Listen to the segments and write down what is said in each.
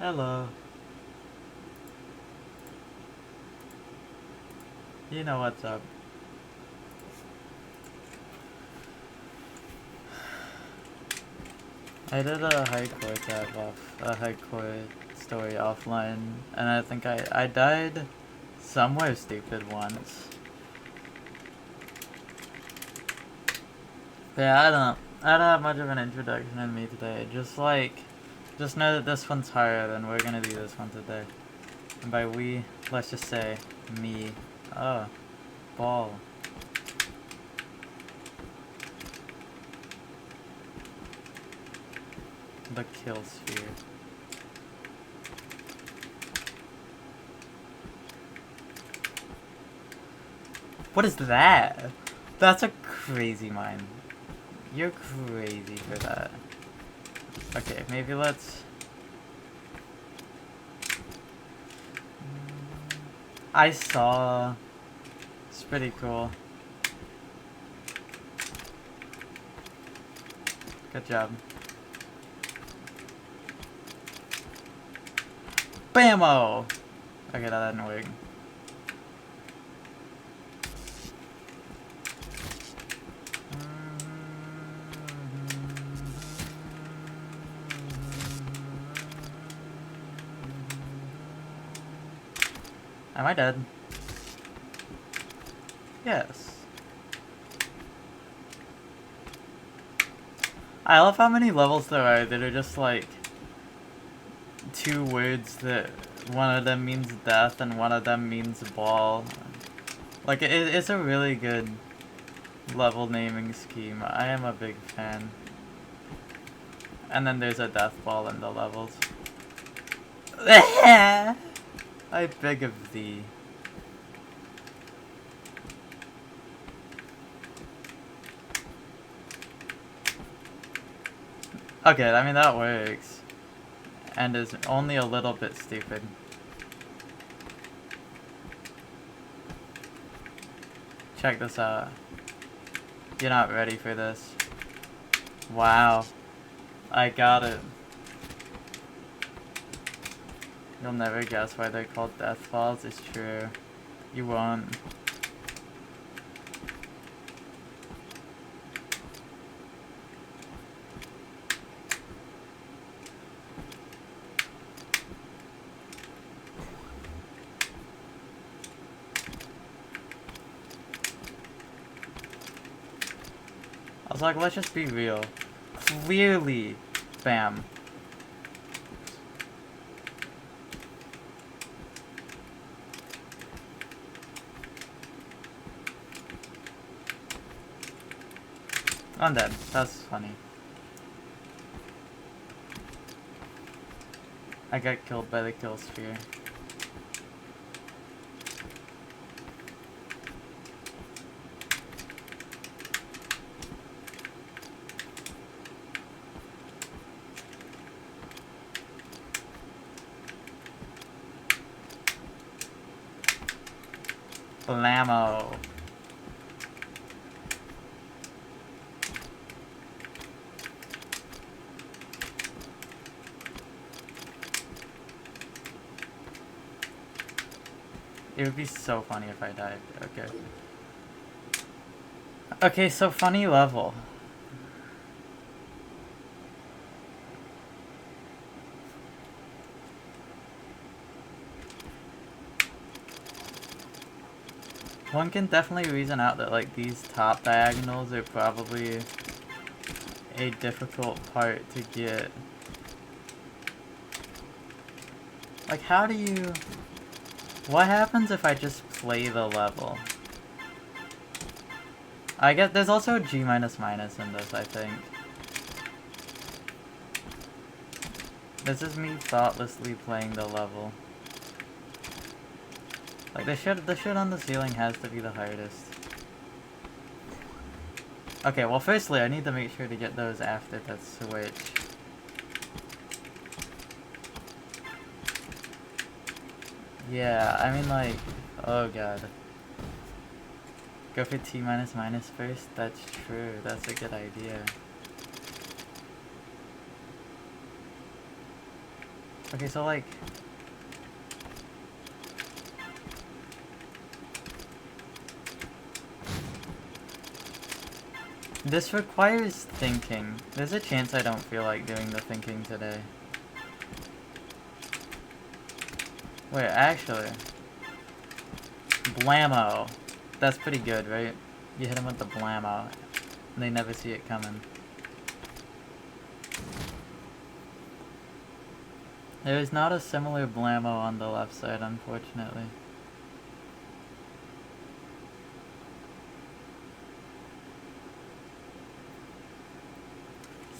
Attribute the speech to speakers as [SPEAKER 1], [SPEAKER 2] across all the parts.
[SPEAKER 1] Hello. You know what's up. I did a hardcore tab off, a hardcore story offline, and I think I died somewhere stupid once. But yeah, I don't have much of an introduction in me today. Just know that this one's hard, and we're gonna do this one today. And by we, let's just say me. Oh, ball. The kill sphere. What is that? That's a crazy mine. You're crazy for that. Okay, maybe let's... I saw... It's pretty cool. Good job. Bammo! Okay, that didn't work. Am I dead? Yes. I love how many levels there are that are just like two words that one of them means death and one of them means ball. Like, it's a really good level naming scheme. I am a big fan. And then there's a death ball in the levels. I beg of thee. Okay, I mean that works. And is only a little bit stupid. Check this out. You're not ready for this. Wow. I got it. You'll never guess why they're called death falls. It's true. You won't. I was like, let's just be real. Clearly, bam. I'm dead. That's funny. I got killed by the kill sphere. Blammo. It would be so funny if I died. Okay. Okay, so funny level. One can definitely reason out that like these top diagonals are probably a difficult part to get. Like, how do you... What happens if I just play the level? I guess there's also a G minus minus in this, I think. This is me thoughtlessly playing the level. Like, the shit on the ceiling has to be the hardest. Okay, well firstly I need to make sure to get those after the switch. Yeah, I mean like, oh god. Go for T minus minus first? That's true, that's a good idea. Okay, so like... This requires thinking. There's a chance I don't feel like doing the thinking today. Wait, actually... Blammo. That's pretty good, right? You hit them with the blammo, and they never see it coming. There is not a similar blammo on the left side, unfortunately.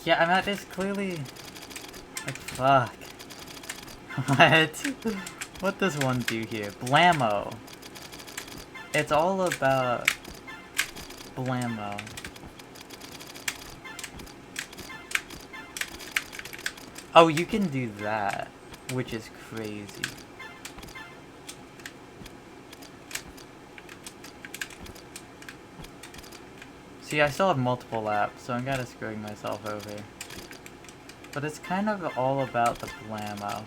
[SPEAKER 1] Yeah, I'm at this clearly... Like, fuck. What? What does one do here? Blammo. It's all about... Blammo. Oh, you can do that, which is crazy. See, I still have multiple laps, so I'm kinda screwing myself over. But it's kind of all about the blammo.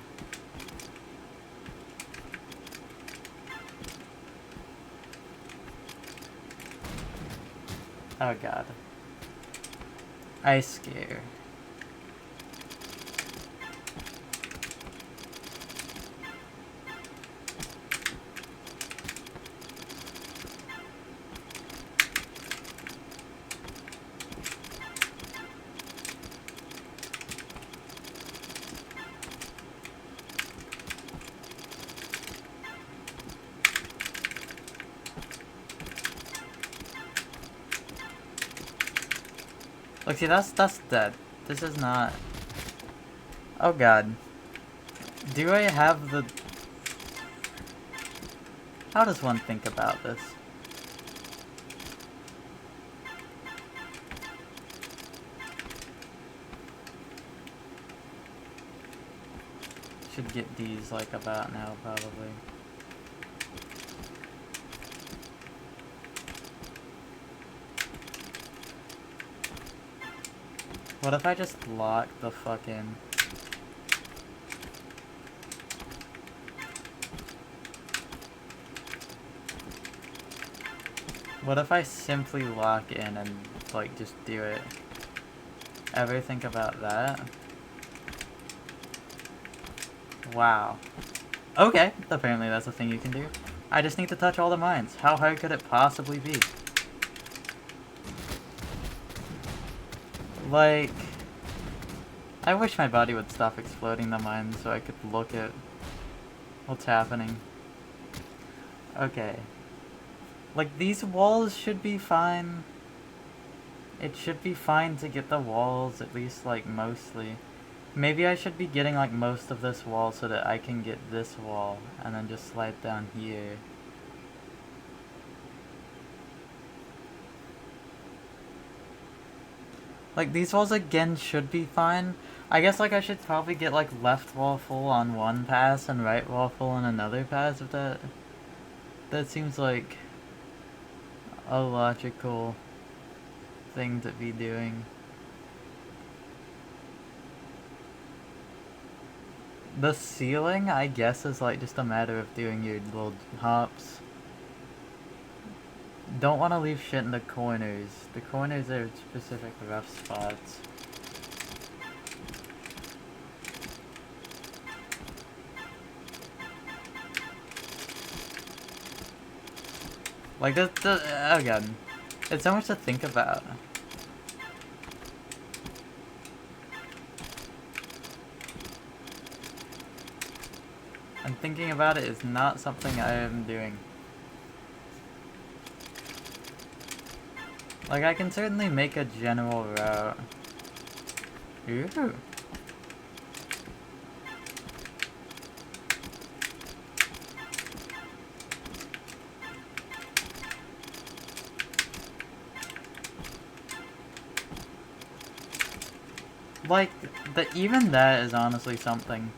[SPEAKER 1] Oh god. Ice scare. Look, see, that's dead. This is not... Oh god. Do I have the... How does one think about this? Should get these, like, about now, probably. What if I just lock the fucking... What if I simply lock in and, like, just do it? Ever think about that? Wow. Okay, apparently that's a thing you can do. I just need to touch all the mines. How hard could it possibly be? Like... I wish my body would stop exploding the mines so I could look at what's happening. Okay. Like, these walls should be fine. It should be fine to get the walls, at least, like, mostly. Maybe I should be getting, like, most of this wall so that I can get this wall, and then just slide down here. Like, these walls, again, should be fine. I guess, like, I should probably get, like, left wall full on one pass and right wall full on another pass, if that... That seems like a logical thing to be doing. The ceiling, I guess, is like just a matter of doing your little hops. Don't want to leave shit in the corners. The corners are specific rough spots. Like, again, it's so much to think about. And thinking about it is not something I am doing. Like, I can certainly make a general route. Ooh. Like, even that is honestly something.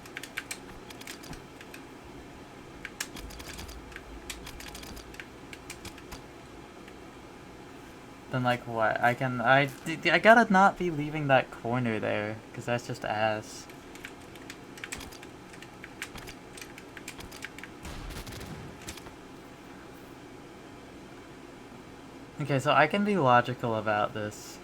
[SPEAKER 1] Then, like, what? I gotta not be leaving that corner there, because that's just ass. Okay, so I can be logical about this.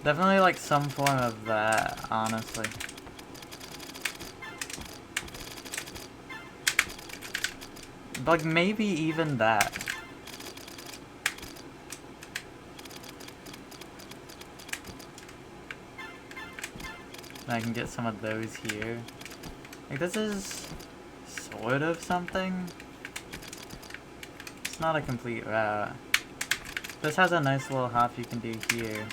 [SPEAKER 1] Definitely like some form of that, honestly. Like maybe even that. I can get some of those here. Like this is sort of something. It's not a complete route. This has a nice little hop you can do here.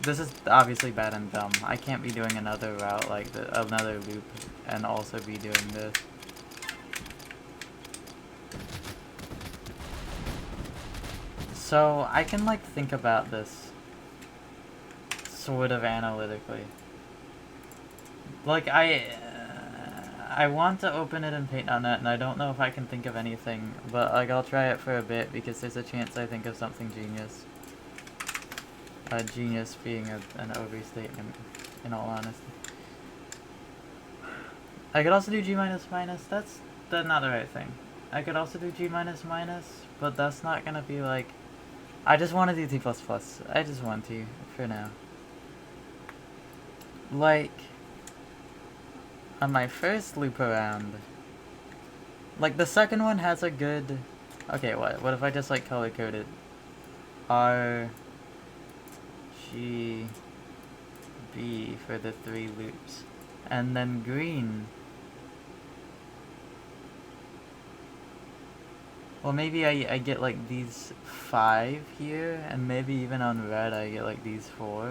[SPEAKER 1] This is obviously bad and dumb. I can't be doing another route like another loop and also be doing this. So I can like think about this sort of analytically. Like I want to open it in Paint.net and I don't know if I can think of anything, but like I'll try it for a bit because there's a chance I think of something genius. Genius being an overstatement, in all honesty. I could also do G minus minus. That's not the right thing. I could also do G minus minus, but that's not gonna be like. I just want to do T plus plus. I just want to for now. Like on my first loop around. Like the second one has a good. Okay, what if I just like color code it? R. G. B for the 3 loops, and then green. Well, maybe I get like these 5 here, and maybe even on red I get like these 4. I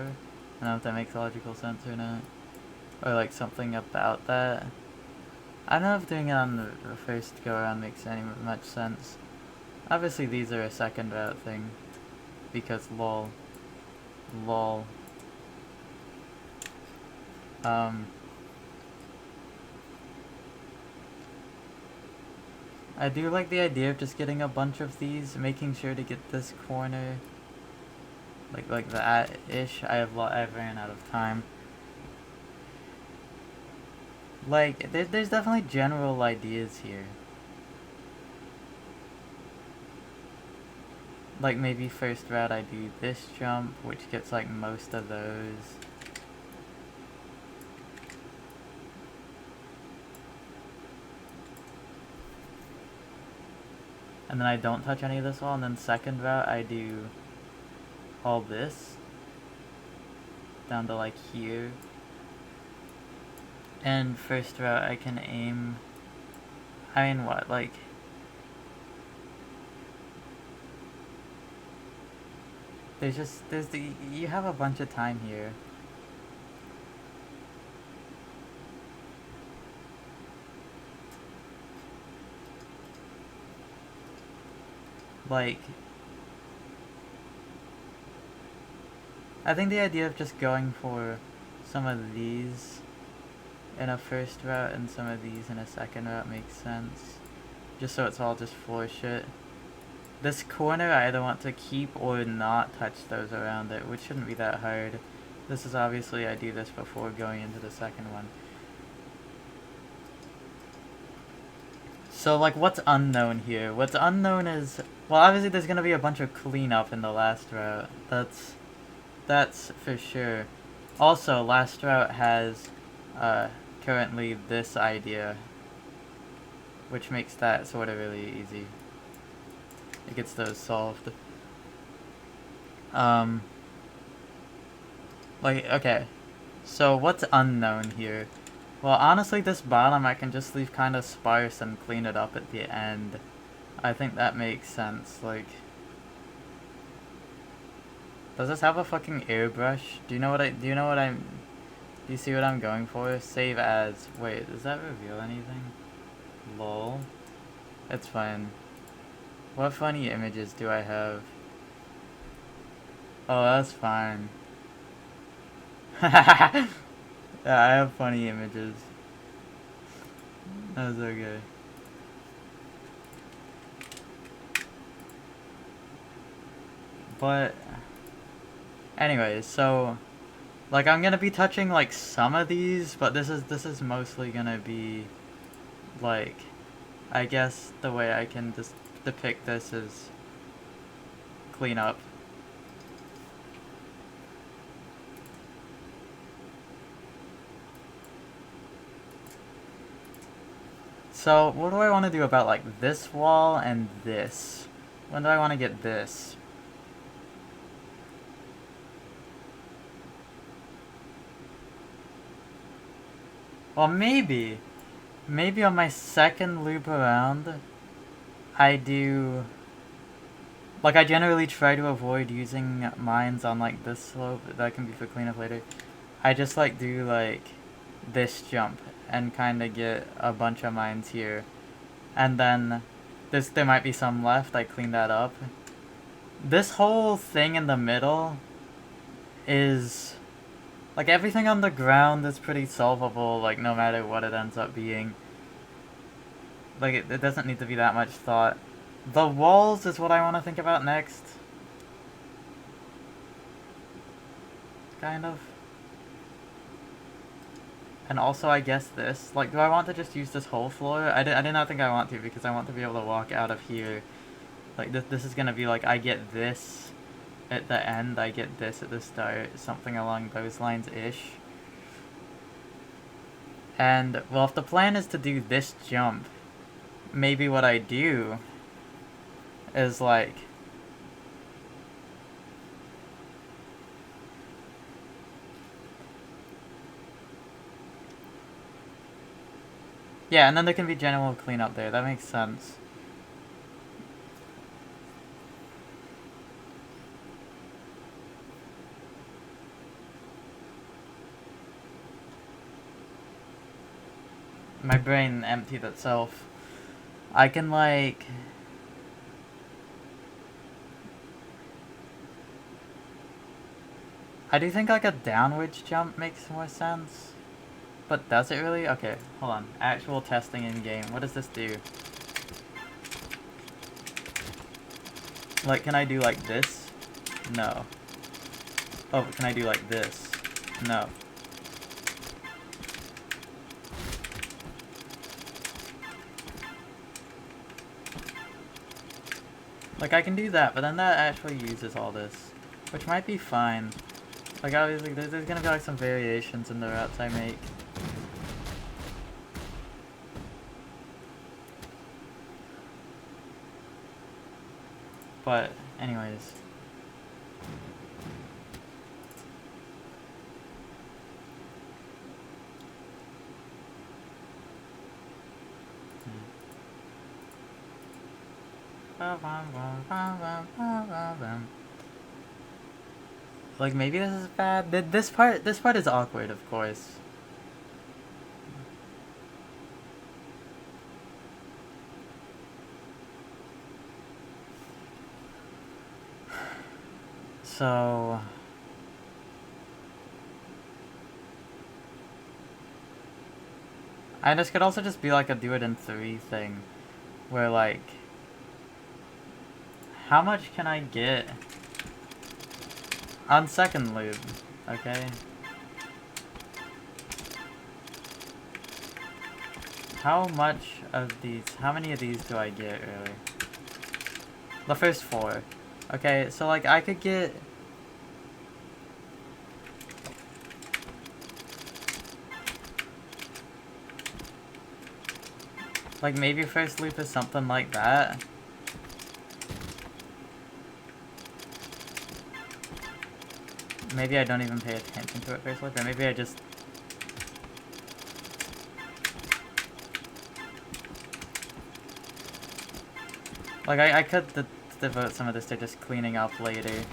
[SPEAKER 1] don't know if that makes logical sense or not. Or like something about that. I don't know if doing it on the first go around makes any much sense. Obviously these are a second route thing. Because lol. Lol. I do like the idea of just getting a bunch of these, making sure to get this corner, like that-ish. I've ran out of time. Like, there's definitely general ideas here. Like maybe first route I do this jump, which gets like most of those. And then I don't touch any of this wall, and then second route I do all this down to like here. And first route I can aim, I mean what, like you have a bunch of time here. Like, I think the idea of just going for some of these in a first route and some of these in a second route makes sense. Just so it's all just floor shit. This corner I either want to keep or not touch those around it, which shouldn't be that hard. This is obviously, I do this before going into the second one. So like what's unknown here? What's unknown is, well obviously there's gonna be a bunch of cleanup in the last route. That's for sure. Also, last route has currently this idea, which makes that sort of really easy. It gets those solved. Like, okay. So what's unknown here? Well, honestly, this bottom I can just leave kind of sparse and clean it up at the end. I think that makes sense. Like, does this have a fucking airbrush? Do you know what I'm... Do you see what I'm going for? Save as... Wait, does that reveal anything? Lol. It's fine. What funny images do I have? Oh, that's fine. Yeah, I have funny images. That's okay. But... Anyways, so... Like, I'm gonna be touching, like, some of these, but this is mostly gonna be, like, I guess the way I can just depict this is clean up. So, what do I want to do about, like, this wall and this? When do I want to get this? Well, maybe. Maybe on my second loop around, I do... Like, I generally try to avoid using mines on, like, this slope. That can be for cleanup later. I just, like, do, like, this jump and kind of get a bunch of mines here. And then there might be some left. I clean that up. This whole thing in the middle is... Like, everything on the ground is pretty solvable, like, no matter what it ends up being. Like, it doesn't need to be that much thought. The walls is what I want to think about next. Kind of. And also, I guess this. Like, do I want to just use this whole floor? I did not think I want to, because I want to be able to walk out of here. Like, this is gonna be like, I get this at the end, I get this at the start. Something along those lines-ish. And, well, if the plan is to do this jump, maybe what I do is, like... Yeah, and then there can be general cleanup there. That makes sense. My brain emptied itself. I can, like... I do think, like, a downwards jump makes more sense. But does it really? Okay, hold on. Actual testing in-game. What does this do? Like, can I do like this? No. Oh, but can I do like this? No. Like, I can do that, but then that actually uses all this. Which might be fine. Like, obviously, there's gonna be, like, some variations in the routes I make. But, anyways. Like, maybe this is bad. This part is awkward, of course. So... And this could also just be like a do it in 3 thing. Where, like... How much can I get on second loop? Okay. How many of these do I get, really? The first 4. Okay, so, like, I could get... Like, maybe first loop is something like that. Maybe I don't even pay attention to it first loop, or maybe I just... Like, I could devote some of this to just cleaning up later.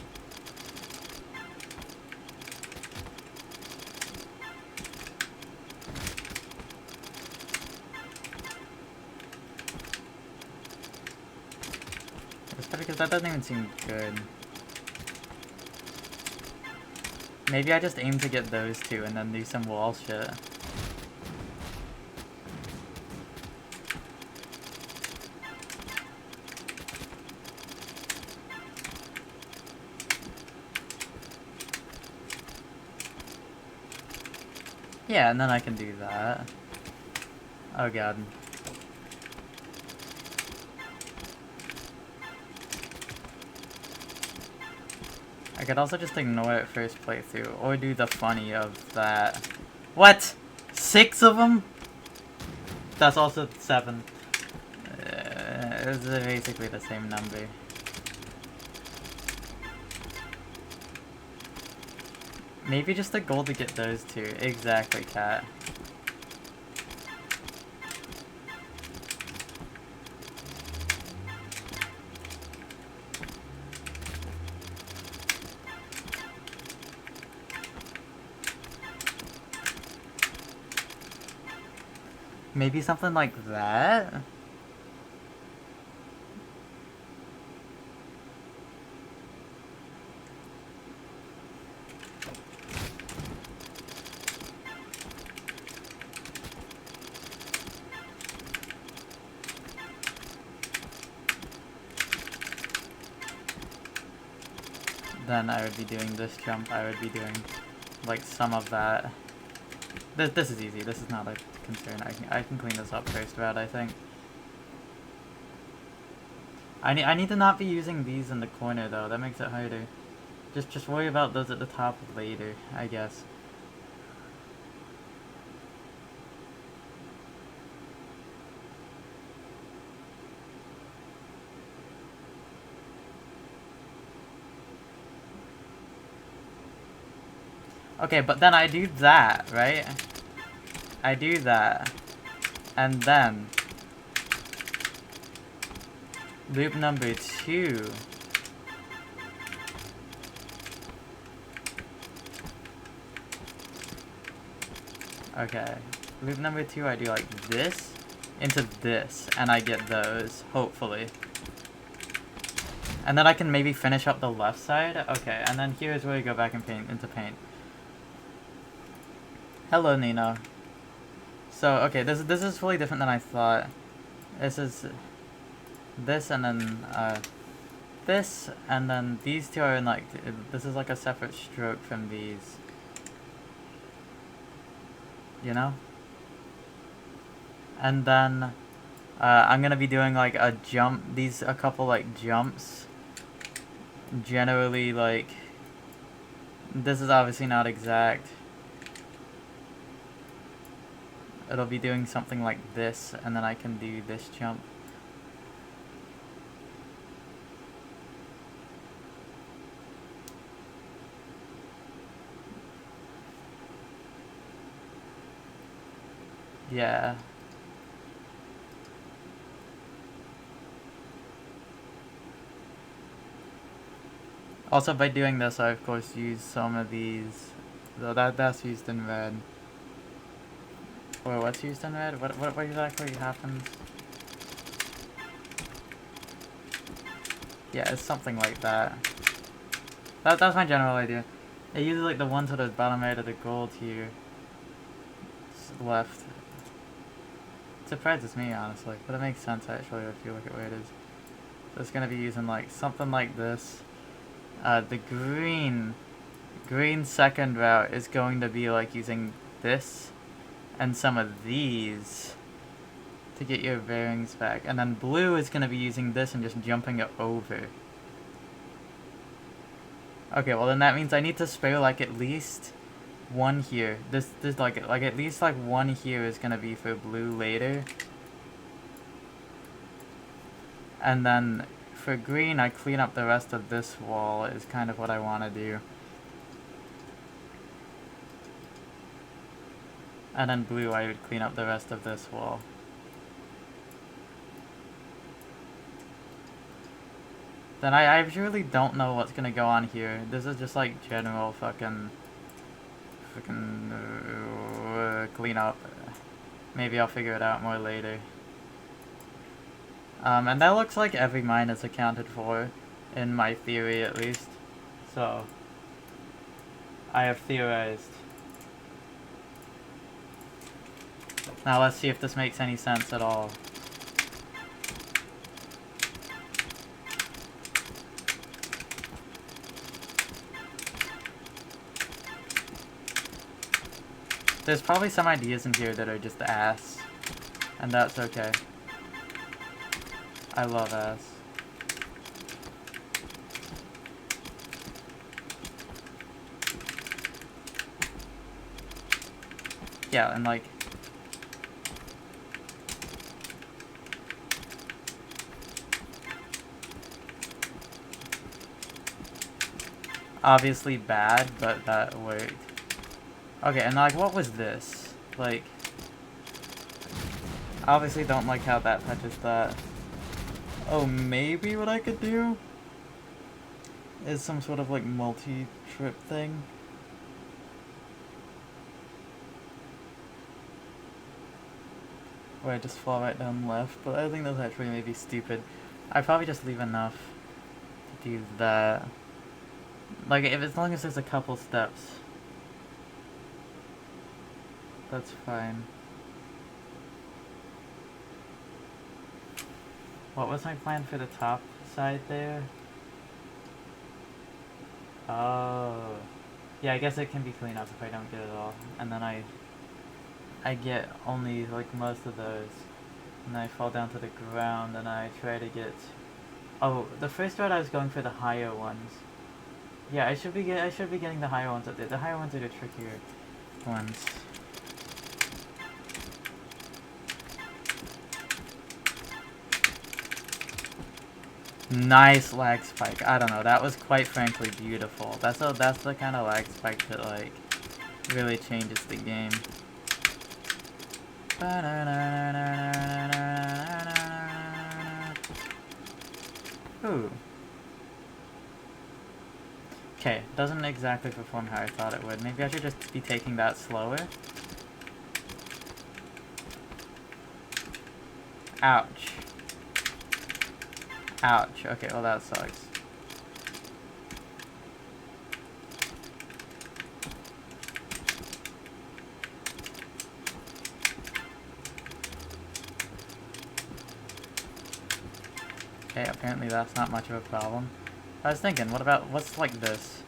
[SPEAKER 1] Because that doesn't even seem good. Maybe I just aim to get those 2 and then do some wall shit. Yeah, and then I can do that. Oh god. I could also just ignore it first playthrough, or do the funny of that. What? 6 of them? That's also 7. It's basically the same number. Maybe just a goal to get those 2. Exactly, Cat. Maybe something like that? Then I would be doing this jump. I would be doing, like, some of that. This is easy. This is not a concern. I can clean this up first round, I think. I need to not be using these in the corner, though. That makes it harder. Just worry about those at the top later, I guess. Okay, but then I do that, right? I do that. And then loop number 2. Okay. Loop number 2, I do like this into this, and I get those, hopefully. And then I can maybe finish up the left side. Okay, and then here's where you go back and paint into paint. Hello, Nino. So, okay, this is fully different than I thought. This is this, and then this, and then these 2 are in, like, this is like a separate stroke from these. You know? And then I'm gonna be doing like a jump, a couple like jumps. Generally, like, this is obviously not exact. It'll be doing something like this, and then I can do this jump. Yeah. Also, by doing this, I of course use some of these. So that's used in red. Wait, what's used in red? What exactly happens? Yeah, it's something like that. That's my general idea. It uses like the ones that are bottom right of the gold here. Left. It surprises me, honestly, but it makes sense actually if you look at where it is. So it's gonna be using like something like this. The green second route is going to be like using this and some of these to get your bearings back. And then blue is going to be using this and just jumping it over. Okay, well then that means I need to spare like at least one here. This like at least like one here is going to be for blue later. And then for green, I clean up the rest of this wall is kind of what I want to do. And then blue, I would clean up the rest of this wall. Then I really don't know what's gonna go on here. This is just like general fucking clean up. Maybe I'll figure it out more later. And that looks like every mine is accounted for, in my theory at least. So, I have theorized. Now let's see if this makes any sense at all. There's probably some ideas in here that are just ass. And that's okay. I love ass. Yeah, and like... obviously bad, but that worked. Okay, and like, what was this? Like... I obviously don't like how that touches that. Oh, maybe what I could do is some sort of like multi-trip thing. Where I just fall right down left, but I think that's actually maybe stupid. I'd probably just leave enough to do that. Like, if as long as there's a couple steps. That's fine. What was my plan for the top side there? Oh. Yeah, I guess it can be clean up if I don't get it all. And then I get only like most of those. And I fall down to the ground and I try to get... oh, the first route I was going for the higher ones. Yeah, I should be getting the higher ones up there. The higher ones are the trickier ones. Nice lag spike. I don't know. That was quite frankly beautiful. That's the kind of lag spike that like really changes the game. Ooh. Okay, doesn't exactly perform how I thought it would. Maybe I should just be taking that slower. Ouch. Ouch. Okay, well that sucks. Okay, apparently that's not much of a problem. I was thinking, what's like this?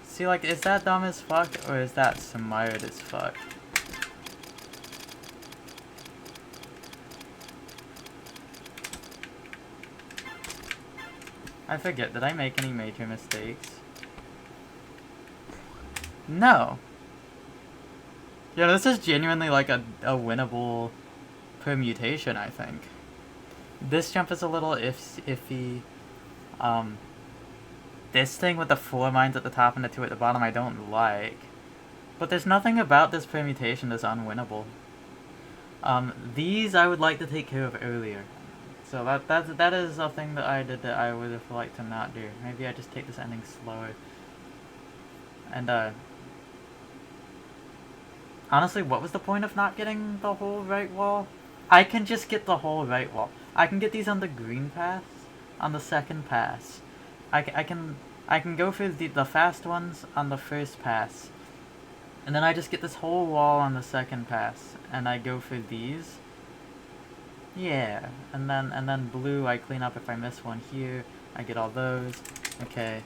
[SPEAKER 1] See, like, is that dumb as fuck, or is that smart as fuck? I forget, did I make any major mistakes? No! Yeah, this is genuinely like a winnable permutation, I think. This jump is a little iffy. This thing with the 4 mines at the top and the 2 at the bottom I don't like. But there's nothing about this permutation that's unwinnable. These I would like to take care of earlier. So that is a thing that I did that I would have liked to not do. Maybe I just take this ending slower. And honestly, what was the point of not getting the whole right wall? I can just get the whole right wall. I can get these on the green pass, on the second pass. I can go for the fast ones on the first pass. And then I just get this whole wall on the second pass. And I go for these. Yeah. And then blue I clean up if I miss one here. I get all those. Okay.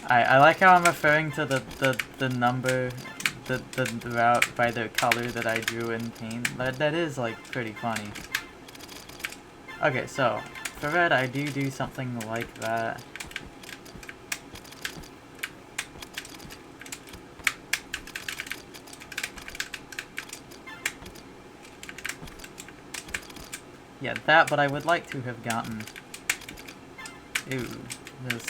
[SPEAKER 1] I like how I'm referring to the number, the route by the color that I drew in paint. That is like pretty funny. Okay, so for red I do something like that. Yeah, that, but I would like to have gotten... Ooh, this,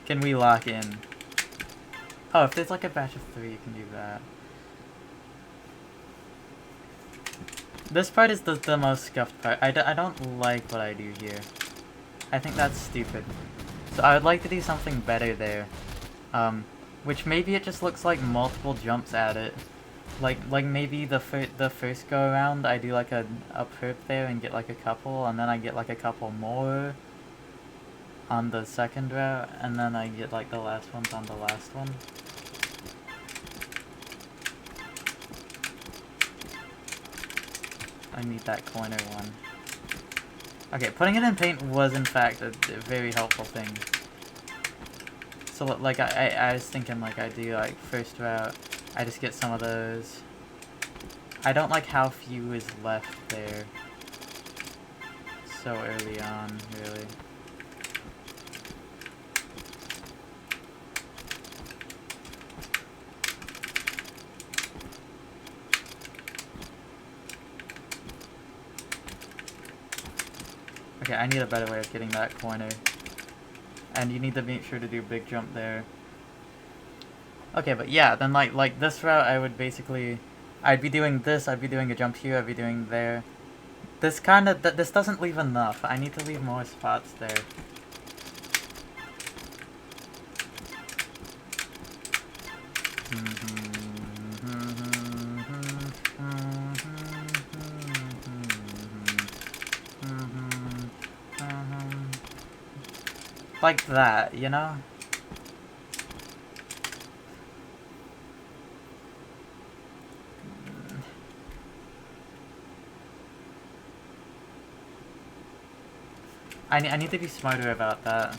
[SPEAKER 1] can we lock in? Oh, if there's like a batch of 3, you can do that. This part is the most scuffed part. I don't like what I do here. I think that's stupid. So I would like to do something better there. Which maybe it just looks like multiple jumps at it. Like maybe the first go around I do like a perp there and get like a couple, and then I get like a couple more on the second route, and then I get like the last ones on the last one. I need that corner one. Okay, putting it in paint was in fact a very helpful thing. So like I was thinking like I do like first route, I just get some of those. I don't like how few is left there so early on, really. Okay, I need a better way of getting that corner. And you need to make sure to do big jump there. Okay, but yeah, then like this route I would basically... I'd be doing this, I'd be doing a jump here, I'd be doing there. This kind of... this doesn't leave enough. I need to leave more spots there. Like that, you know? I need to be smarter about that.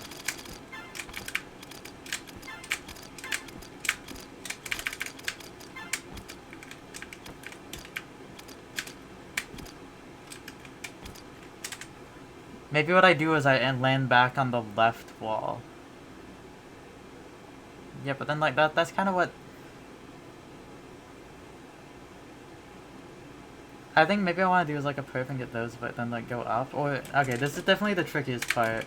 [SPEAKER 1] Maybe what I do is I land back on the left wall. Yeah, but then like that's kind of what... I think maybe I want to do is like a perp and get those, but then like go up. Or okay, this is definitely the trickiest part.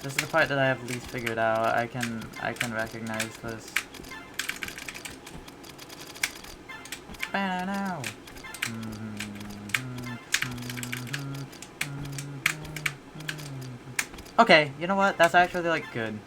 [SPEAKER 1] This is the part that I have least figured out. I can recognize this. Now. Okay, you know what? That's actually like good.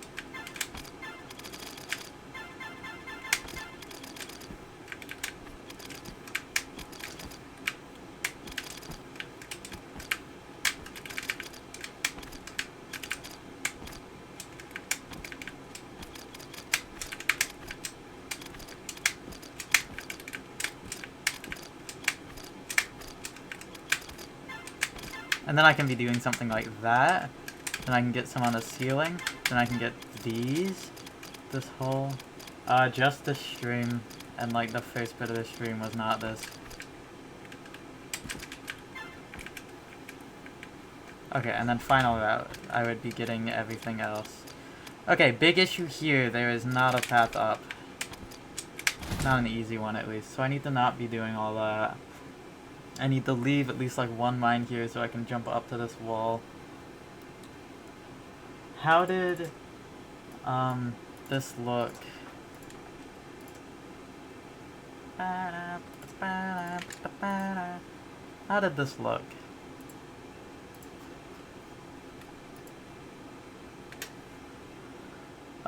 [SPEAKER 1] And then I can be doing something like that. Then I can get some on the ceiling. Then I can get these. This whole... just the stream. And like the first bit of the stream was not this. Okay, and then final route. I would be getting everything else. Okay, big issue here. There is not a path up. Not an easy one, at least. So I need to not be doing all that. I need to leave at least like one mine here so I can jump up to this wall. How did this look? How did this look?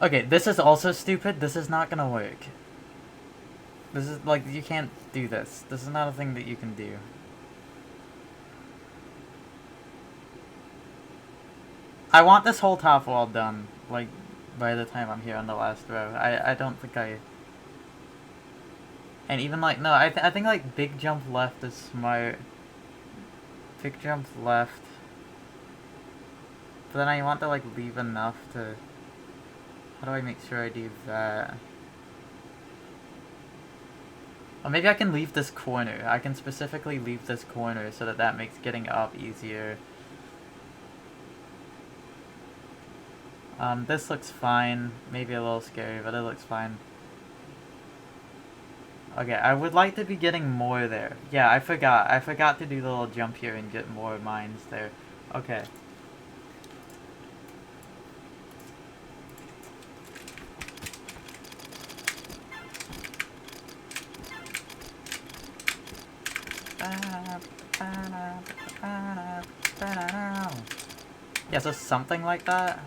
[SPEAKER 1] Okay, this is also stupid. This is not gonna work. This is like, you can't do this. This is not a thing that you can do. I want this whole top wall done, like, by the time I'm here on the last row. I don't think I... And even like, no, I think like big jump left is smart. Big jump left. But then I want to like leave enough to... How do I make sure I do that? Or maybe I can leave this corner. I can specifically leave this corner so that that makes getting up easier. This looks fine. Maybe a little scary, but it looks fine. Okay, I would like to be getting more there. Yeah, I forgot. I forgot to do the little jump here and get more mines there. Okay. Yeah, so something like that.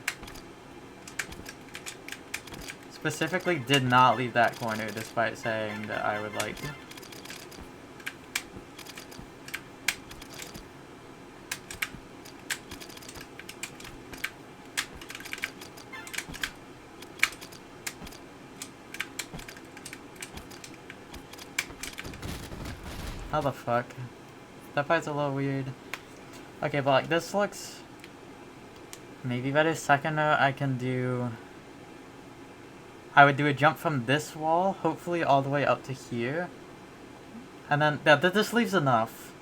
[SPEAKER 1] Specifically did not leave that corner despite saying that I would like to. How the fuck? That fight's a little weird. Okay, but like this looks maybe better. Second note I can do... I would do a jump from this wall, hopefully all the way up to here. And then, this leaves enough.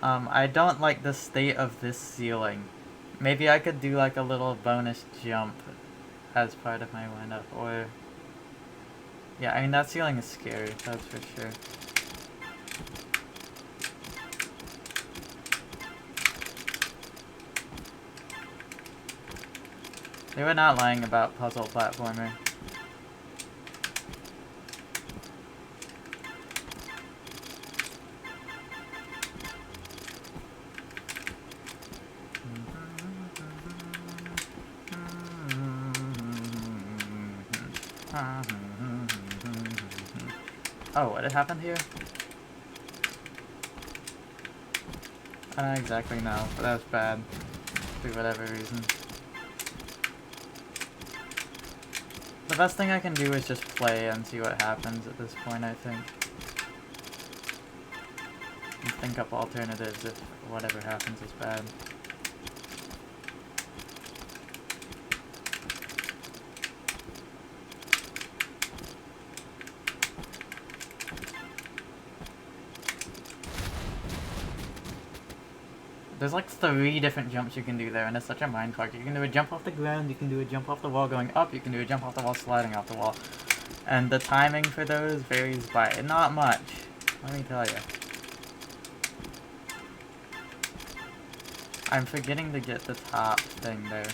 [SPEAKER 1] I don't like the state of this ceiling. Maybe I could do like a little bonus jump as part of my windup, or... Yeah, I mean, that ceiling is scary, that's for sure. They were not lying about puzzle platformer. Oh, what had happened here? I don't exactly know, but that was bad. For whatever reason. The best thing I can do is just play and see what happens at this point, I think. And think up alternatives if whatever happens is bad. There's like 3 different jumps you can do there, and it's such a mindfuck. You can do a jump off the ground, you can do a jump off the wall going up, you can do a jump off the wall sliding off the wall. And the timing for those varies by not much, let me tell you. I'm forgetting to get the top thing there.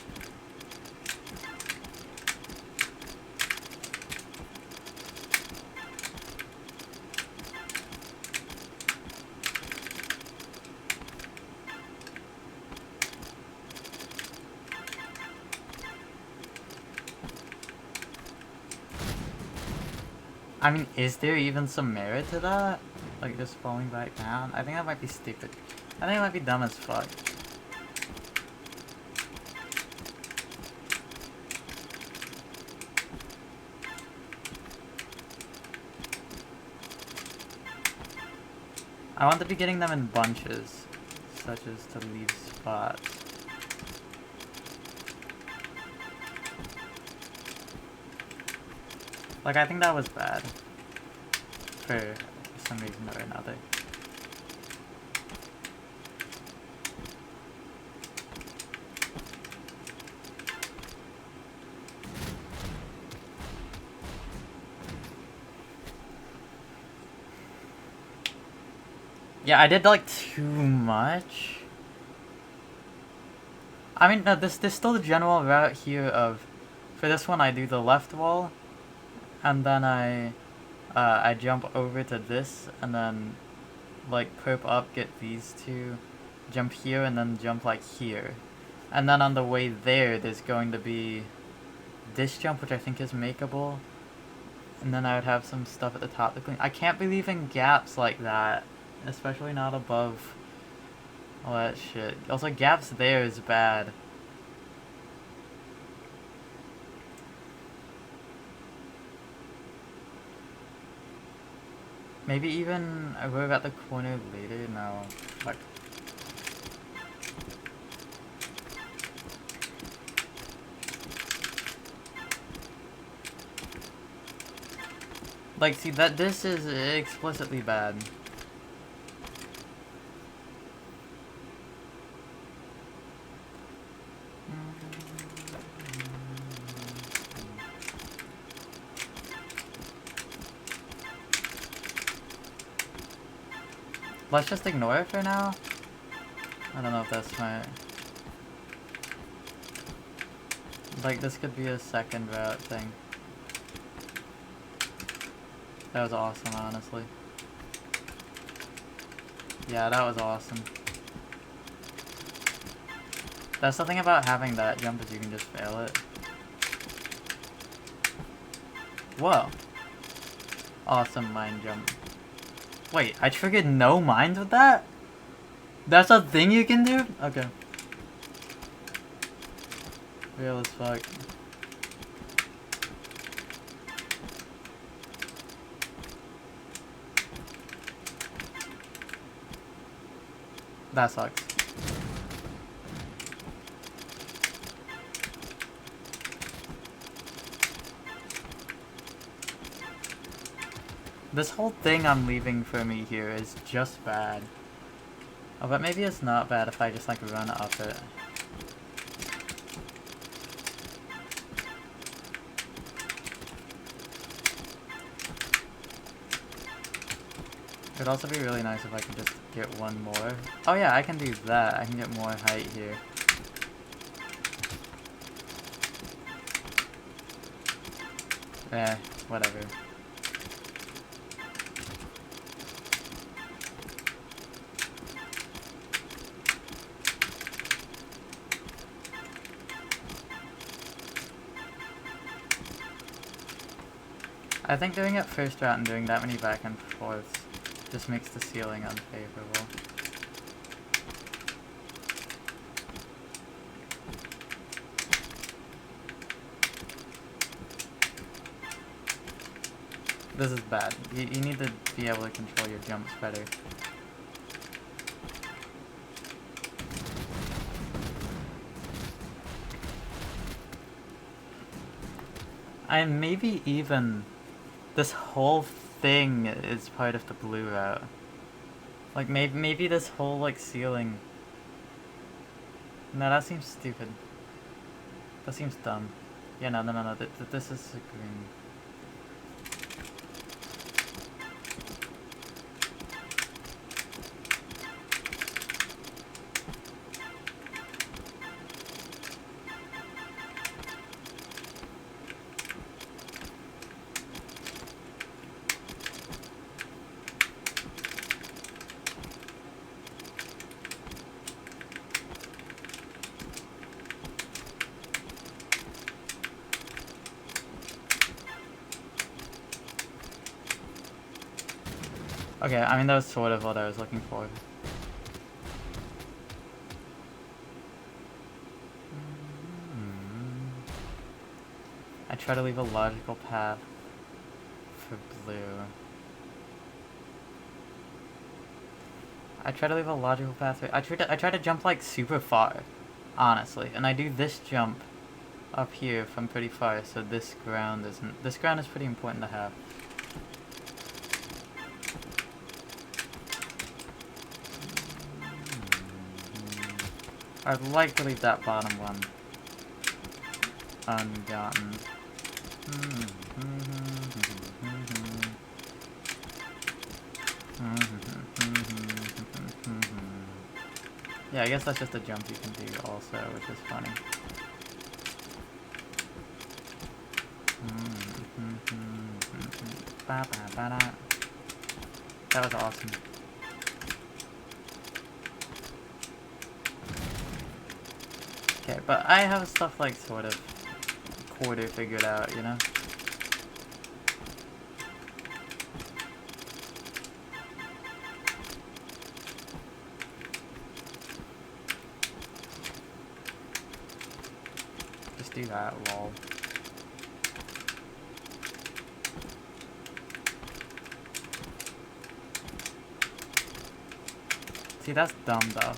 [SPEAKER 1] I mean, is there even some merit to that? Like, just falling back down? I think that might be stupid. I think it might be dumb as fuck. I want to be getting them in bunches, such as to leave spots. Like, I think that was bad. For some reason or another. Yeah, I did like too much. I mean, no, there's still the general route here of, for this one I do the left wall, and then I jump over to this, and then like perp up, get these two, jump here, and then jump like here. And then on the way there, there's going to be this jump, which I think is makeable. And then I would have some stuff at the top to clean. I can't be leaving gaps like that, especially not above all that shit. Also, gaps there is bad. Maybe even I worry about the corner later. No, fuck. Like, see, that this is explicitly bad. Let's just ignore it for now. I don't know if that's smart. Like, this could be a second route thing. That was awesome, honestly. Yeah, that was awesome. That's the thing about having that jump, is you can just fail it. Whoa. Awesome mine jump. Wait, I triggered no mines with that? That's a thing you can do? Okay. Real as fuck. That sucks. This whole thing I'm leaving for me here is just bad. Oh, but maybe it's not bad if I just like run up it. It'd also be really nice if I could just get one more. Oh yeah, I can do that. I can get more height here. Eh, whatever. I think doing it first route and doing that many back and forths just makes the ceiling unfavorable. This is bad. You need to be able to control your jumps better. And maybe even this whole thing is part of the blue route. Like maybe this whole like ceiling. No, that seems stupid. That seems dumb. Yeah, no. This is green. Okay, I mean that was sort of what I was looking for. I try to leave a logical path for blue. I try to leave a logical path for, I try to jump like super far, honestly, and I do this jump up here from pretty far, so this ground is pretty important to have. I'd like to leave that bottom one ungotten. Yeah, I guess that's just a jump you can do also, which is funny. That was awesome. Okay, but I have stuff like sort of quarter figured out, you know? Just do that, lol. See, that's dumb though.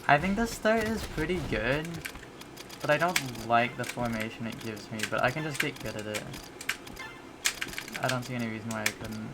[SPEAKER 1] I think the start is pretty good, but I don't like the formation it gives me, but I can just get good at it. I don't see any reason why I couldn't.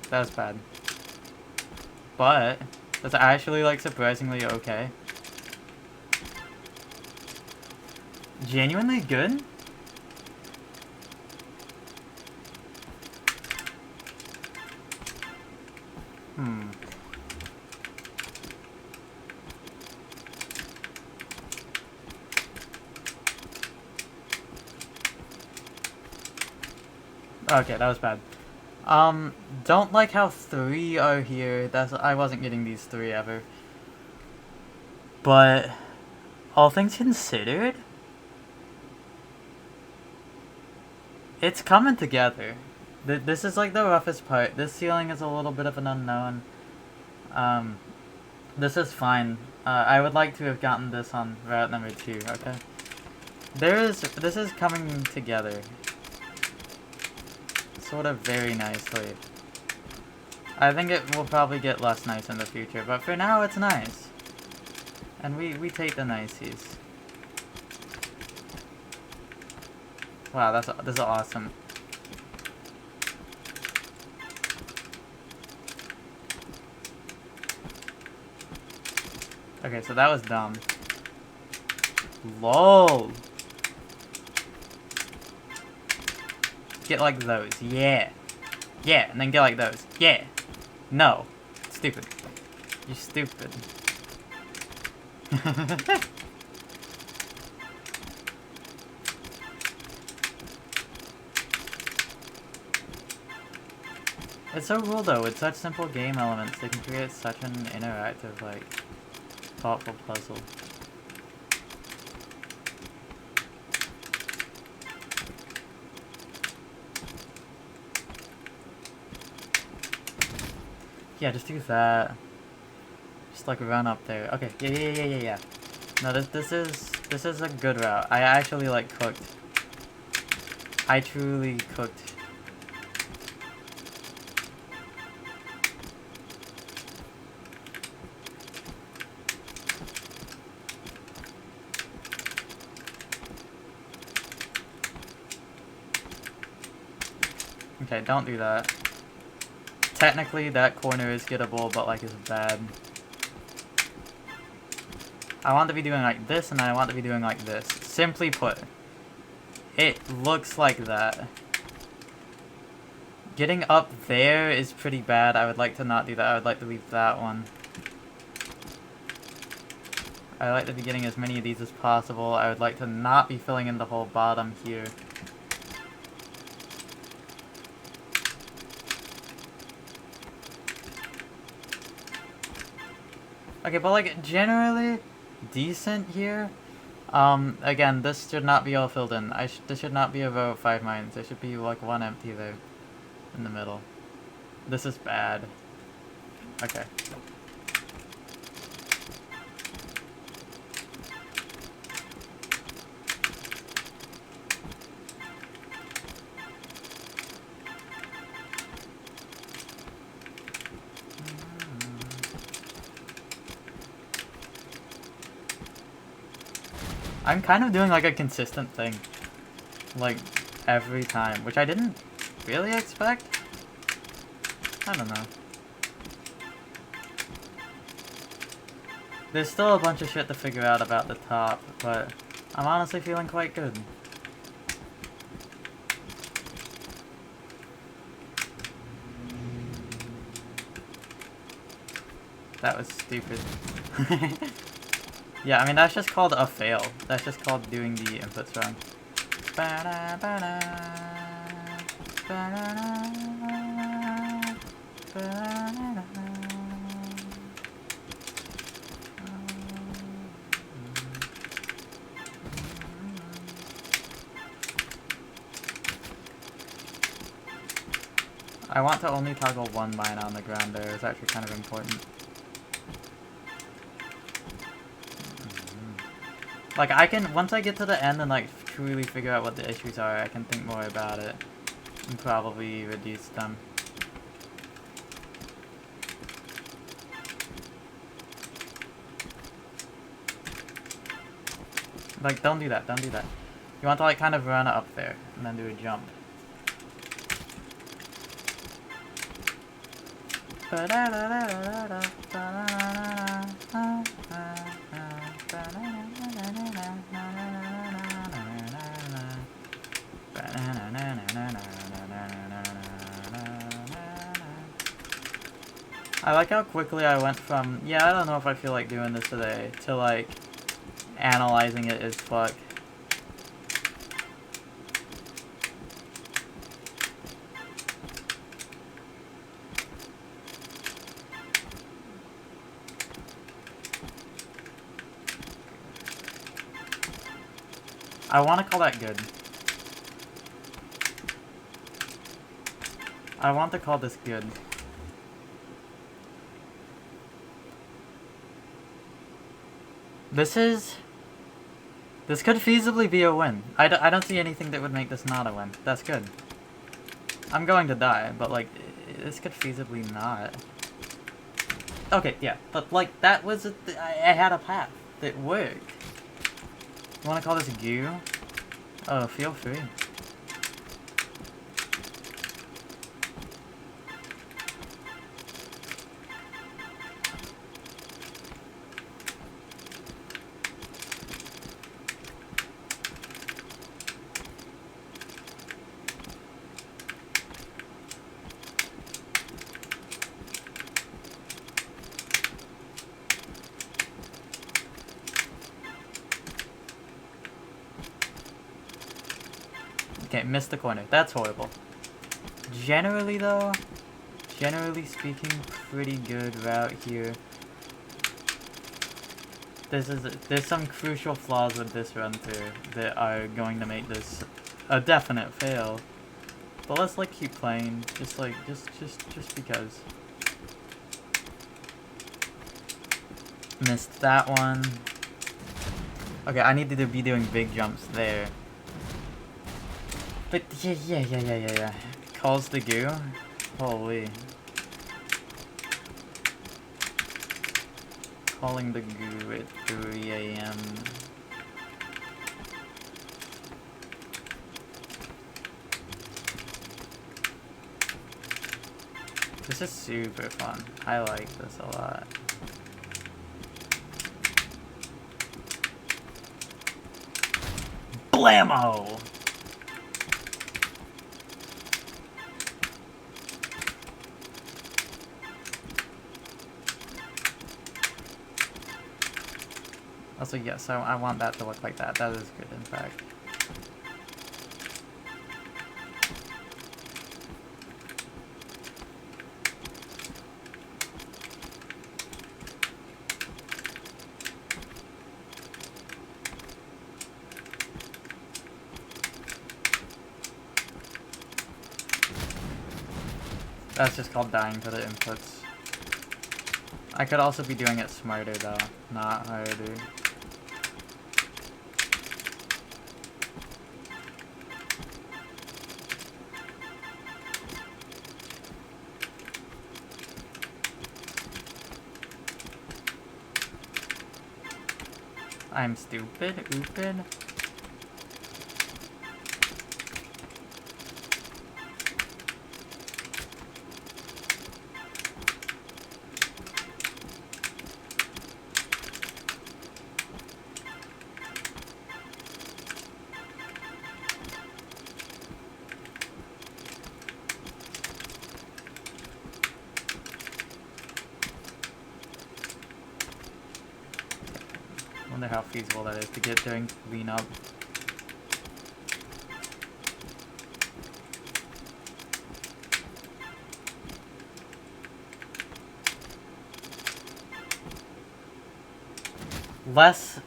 [SPEAKER 1] That was bad. But that's actually like surprisingly okay. Genuinely good? Okay, that was bad. Don't like how 3 are here. I wasn't getting these 3 ever. But all things considered, It's coming together. This is like the roughest part. This ceiling is a little bit of an unknown. This is fine. I would like to have gotten this on route number 2, okay? This is coming together. Sort of very nicely. I think it will probably get less nice in the future, but for now it's nice. And we take the niceties. Wow, this is awesome. Okay, so that was dumb. LOL. Get like those, yeah. Yeah, and then get like those, yeah. No. Stupid. You're stupid. It's so cool though, with such simple game elements, they can create such an interactive, like, thoughtful puzzle. Yeah, just do that. Just like run up there. Okay, yeah. No, this is a good route. I actually like cooked. I truly cooked. Okay, don't do that. Technically, that corner is gettable, but like, it's bad. I want to be doing like this, and I want to be doing like this. Simply put, it looks like that. Getting up there is pretty bad. I would like to not do that. I would like to leave that one. I would like to be getting as many of these as possible. I would like to not be filling in the whole bottom here. Okay, but like, generally decent here. Again, this should not be all filled in. This should not be a row of 5 mines. There should be like one empty there in the middle. This is bad. Okay. I'm kind of doing like a consistent thing, like every time, which I didn't really expect. I don't know. There's still a bunch of shit to figure out about the top, but I'm honestly feeling quite good. That was stupid. Yeah, I mean, that's just called a fail. That's just called doing the inputs wrong. I want to only toggle one mine on the ground there. It's actually kind of important. Like, I can, once I get to the end and, like, truly figure out what the issues are, I can think more about it and probably reduce them. Like, don't do that, don't do that. You want to, like, kind of run up there and then do a jump. I like how quickly I went from, yeah, I don't know if I feel like doing this today, to like, analyzing it as fuck. I want to call that good. I want to call this good. This could feasibly be a win. I don't see anything that would make this not a win. That's good. I'm going to die, but like, this could feasibly not. Okay, yeah, but like, that was, I had a path that worked. You wanna call this goo? Oh, feel free. Okay, missed the corner. That's horrible. Generally though, generally speaking, pretty good route here. There's some crucial flaws with this run through that are going to make this a definite fail. But let's like keep playing, just because. Missed that one. Okay, I need to be doing big jumps there. But yeah. Calls the goo. Holy. Calling the goo at 3 AM. This is super fun. I like this a lot. Blammo! Also, yes, I want that to look like that. That is good, in fact. That's just called dying to the inputs. I could also be doing it smarter though, not harder. I'm stupid, oopid. Wonder how feasible that is to get during cleanup. Less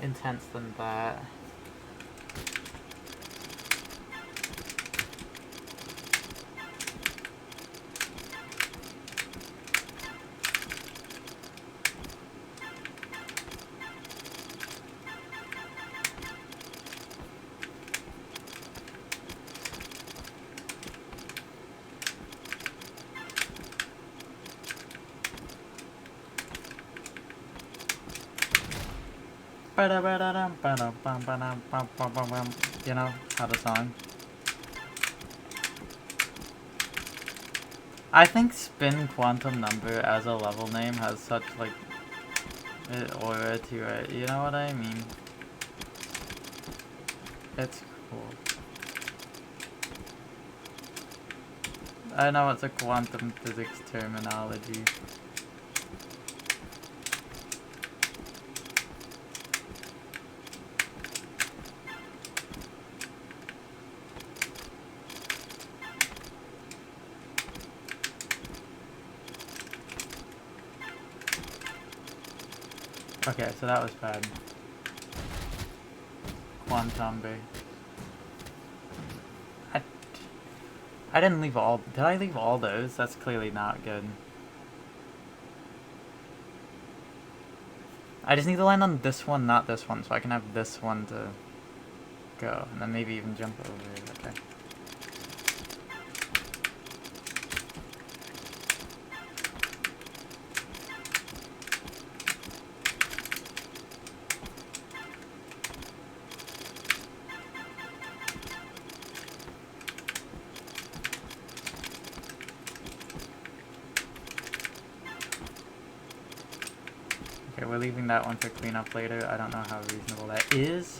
[SPEAKER 1] intense than that. You know how the song. I think Spin Quantum Number as a level name has such like aura to it. You know what I mean? It's cool. I know it's a quantum physics terminology. Okay, so that was bad. Quantumbe. I didn't leave all... Did I leave all those? That's clearly not good. I just need to land on this one, not this one, so I can have this one to go. And then maybe even jump over it. Okay. Okay, we're leaving that one for cleanup later. I don't know how reasonable that is.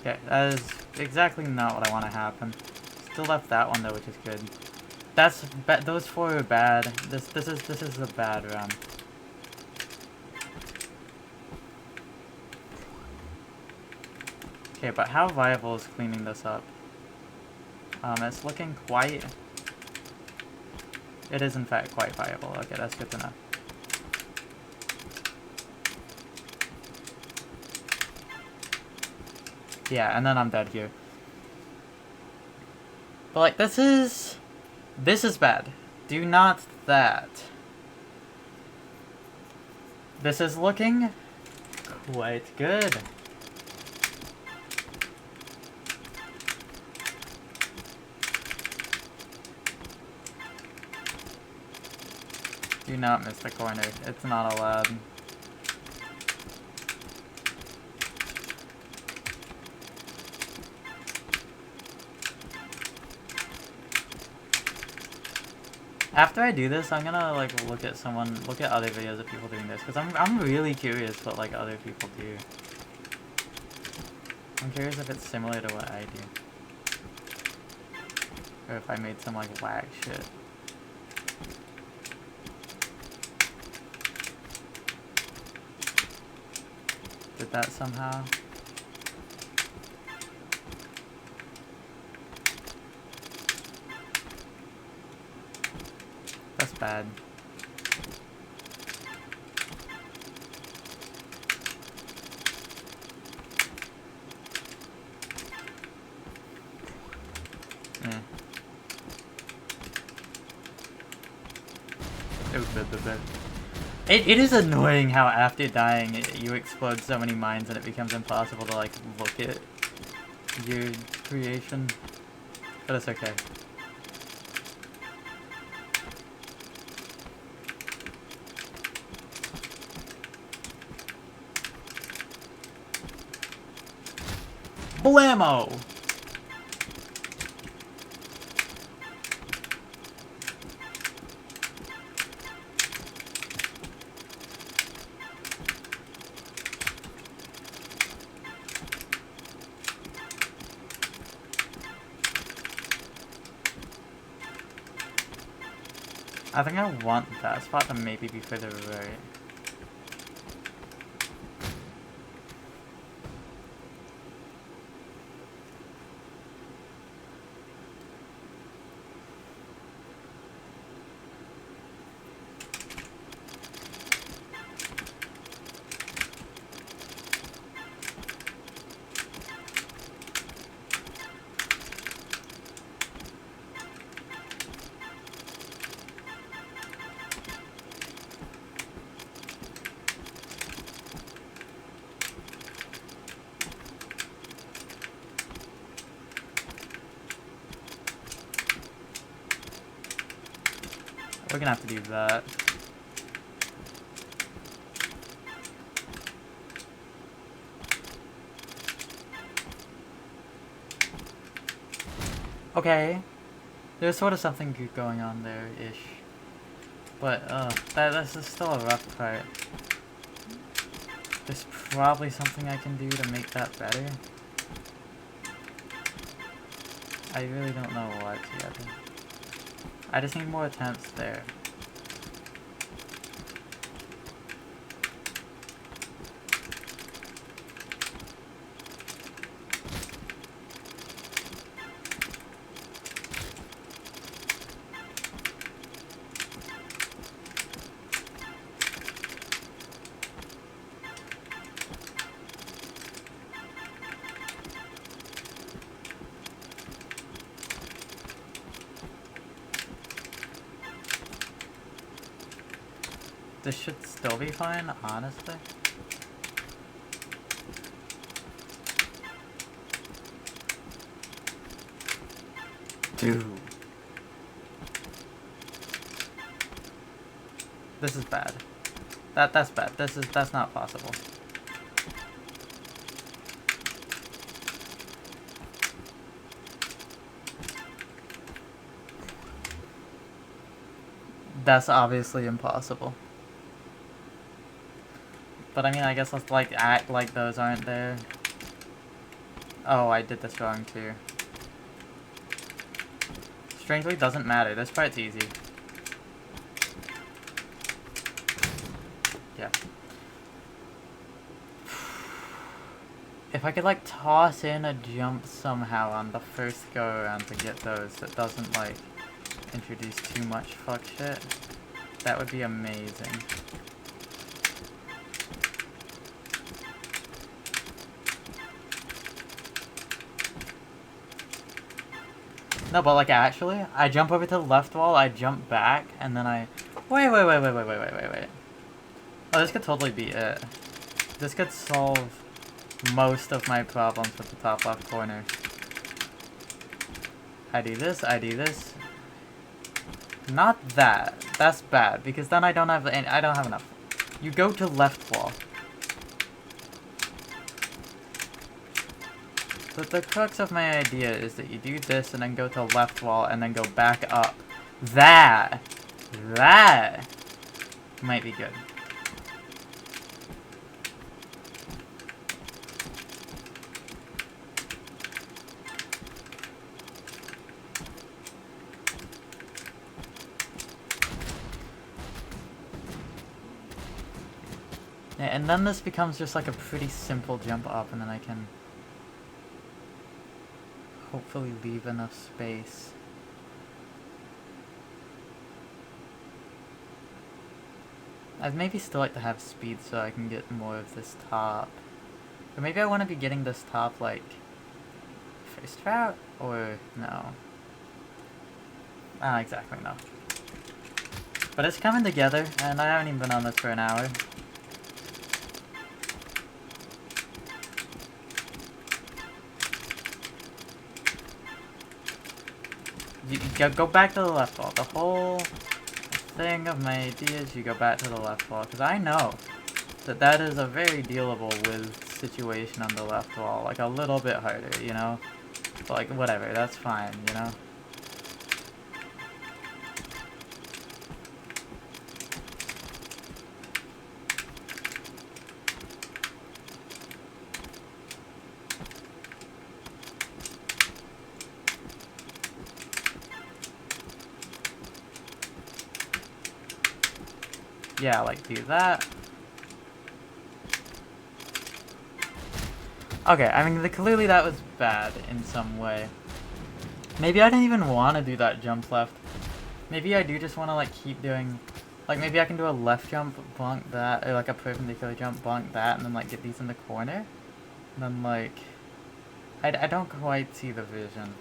[SPEAKER 1] Okay, that is exactly not what I want to happen. Still left that one though, which is good. That's those four are bad. This is a bad run. Okay, but how viable is cleaning this up? It's looking quite... It is in fact quite viable. Okay, that's good to know. Yeah, and then I'm dead here. But like, this is bad. Do not that. This is looking quite good. Do not miss the corner. It's not allowed. After I do this, I'm gonna like look at other videos of people doing this, because I'm really curious what like other people do. I'm curious if it's similar to what I do, or if I made some like whack shit. Did that somehow? That's bad. Yeah. It is annoying how after dying you explode so many mines and it becomes impossible to like look at your creation. But it's okay. Blammo! I think I want that spot to maybe be further right. We're gonna have to do that. Okay. There's sort of something good going on there-ish. But, this is still a rough part. There's probably something I can do to make that better. I really don't know what yet. I just need more attempts there. this should still be fine, honestly. Dude. This is bad. That's bad. That's not possible. That's obviously impossible. But I mean, I guess let's like act like those aren't there. Oh, I did this wrong too. Strangely, doesn't matter. This part's easy. Yeah. If I could like toss in a jump somehow on the first go around to get those that doesn't like introduce too much fuck shit, that would be amazing. No, but like actually, I jump over to the left wall, I jump back, and then I... Wait. Oh, this could totally be it. This could solve most of my problems with the top left corner. I do this. Not that. That's bad, because then I don't have enough. You go to left wall. The crux of my idea is that you do this and then go to left wall and then go back up. That might be good. Yeah, and then this becomes just like a pretty simple jump up, and then I can hopefully leave enough space. I'd maybe still like to have speed so I can get more of this top. Or maybe I want to be getting this top like first route, or no. Not exactly, no. But it's coming together, and I haven't even been on this for an hour. You go back to the left wall. The whole thing of my idea is you go back to the left wall, because I know that that is a very dealable with situation on the left wall. Like, a little bit harder, you know? But, like, whatever, that's fine, you know? Yeah, like, do that. Okay, I mean, clearly that was bad in some way. Maybe I didn't even want to do that jump left. Maybe I do just want to, like, keep doing... Like, maybe I can do a left jump, bonk that, or, like, a perpendicular jump, bonk that, and then, like, get these in the corner. And then, like... I don't quite see the vision.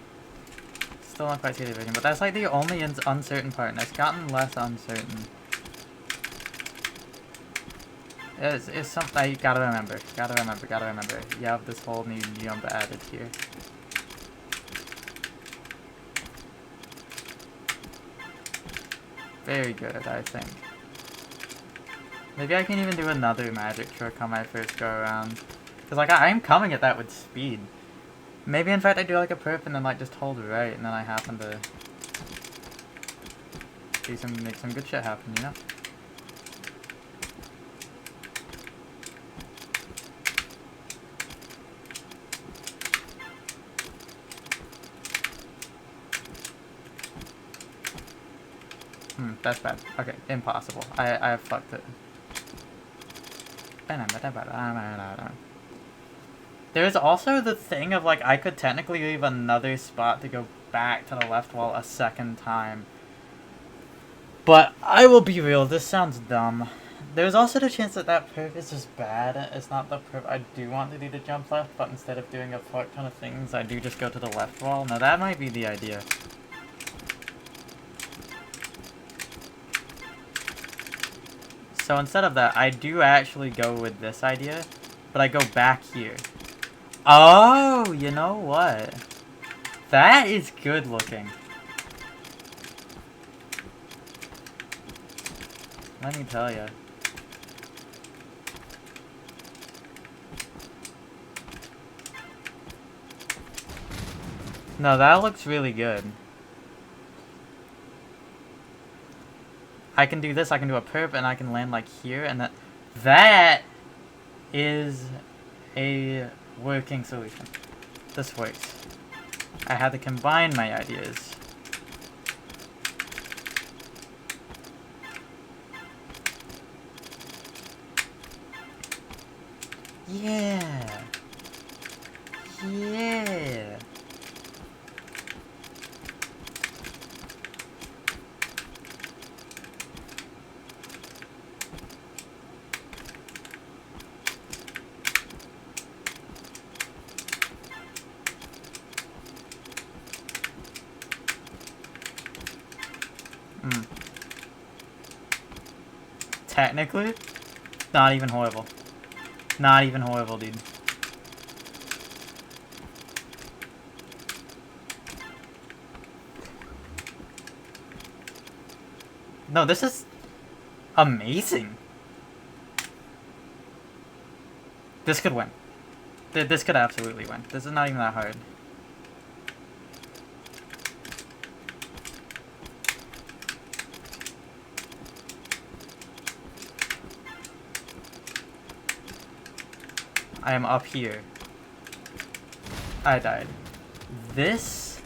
[SPEAKER 1] Still not quite see the vision, but that's, like, the only uncertain part, and it's gotten less uncertain. It's something I gotta remember. You have this whole new jump added here. Very good, I think. Maybe I can even do another magic trick on my first go around. Because, like, I'm coming at that with speed. Maybe, in fact, I do, like, a perp and then, like, just hold right, and then I happen to make some good shit happen, you know? That's bad. Okay, impossible. I fucked it. There's also the thing of, like, I could technically leave another spot to go back to the left wall a second time. But I will be real, this sounds dumb. There's also the chance that that perp is just bad. It's not the perp I do want to do the jump left, but instead of doing a fuck ton of things, I do just go to the left wall. Now that might be the idea. So instead of that, I do actually go with this idea, but I go back here. Oh, you know what? That is good looking. Let me tell you. No, that looks really good. I can do this, I can do a perp, and I can land like here, and that is a working solution. This works. I had to combine my ideas. Yeah. Yeah. Technically, not even horrible. Not even horrible, dude. No, this is amazing. This could win. This could absolutely win. This is not even that hard. I am up here. I died. This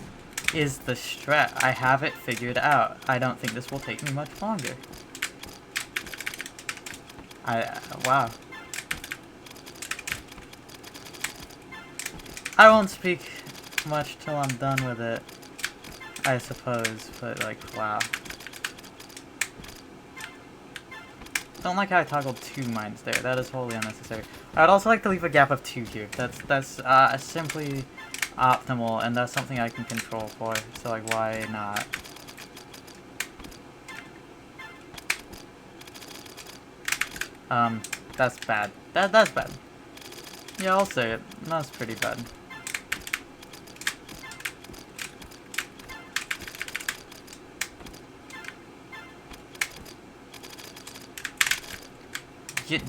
[SPEAKER 1] is the strat. I have it figured out. I don't think this will take me much longer. Wow. I won't speak much till I'm done with it, I suppose, but like, wow. Don't like how I toggled 2 mines there. That is wholly unnecessary. I'd also like to leave a gap of 2 here. That's simply optimal, and that's something I can control for. So like, why not? That's bad. That's bad. Yeah, I'll say it. That's pretty bad.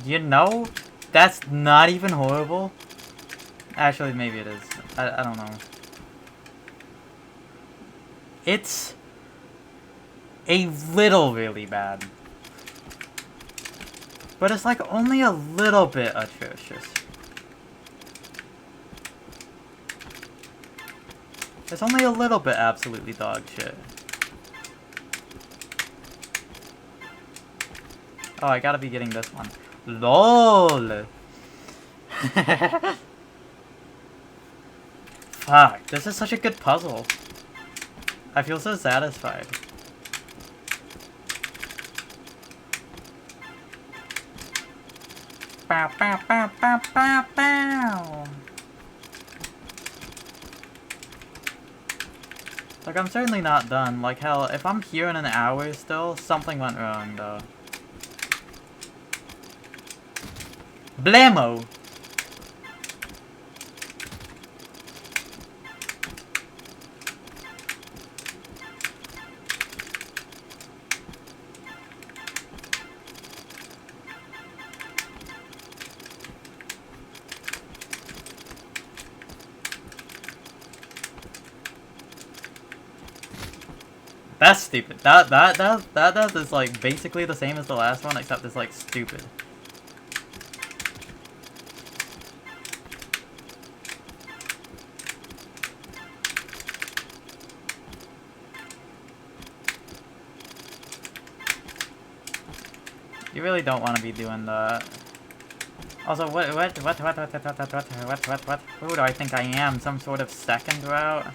[SPEAKER 1] You know, that's not even horrible. Actually, maybe it is. I don't know. It's a little really bad. But it's like only a little bit atrocious. It's only a little bit absolutely dog shit. Oh, I gotta be getting this one. LOL! Fuck, this is such a good puzzle. I feel so satisfied. Bow, bow, bow, bow, bow, bow. Like, I'm certainly not done. Like, hell, if I'm here in an hour still, something went wrong, though. Blammo! That's stupid. That is like basically the same as the last one, except it's like stupid. You really don't want to be doing that. Also, what? Who do I think I am? Some sort of second route?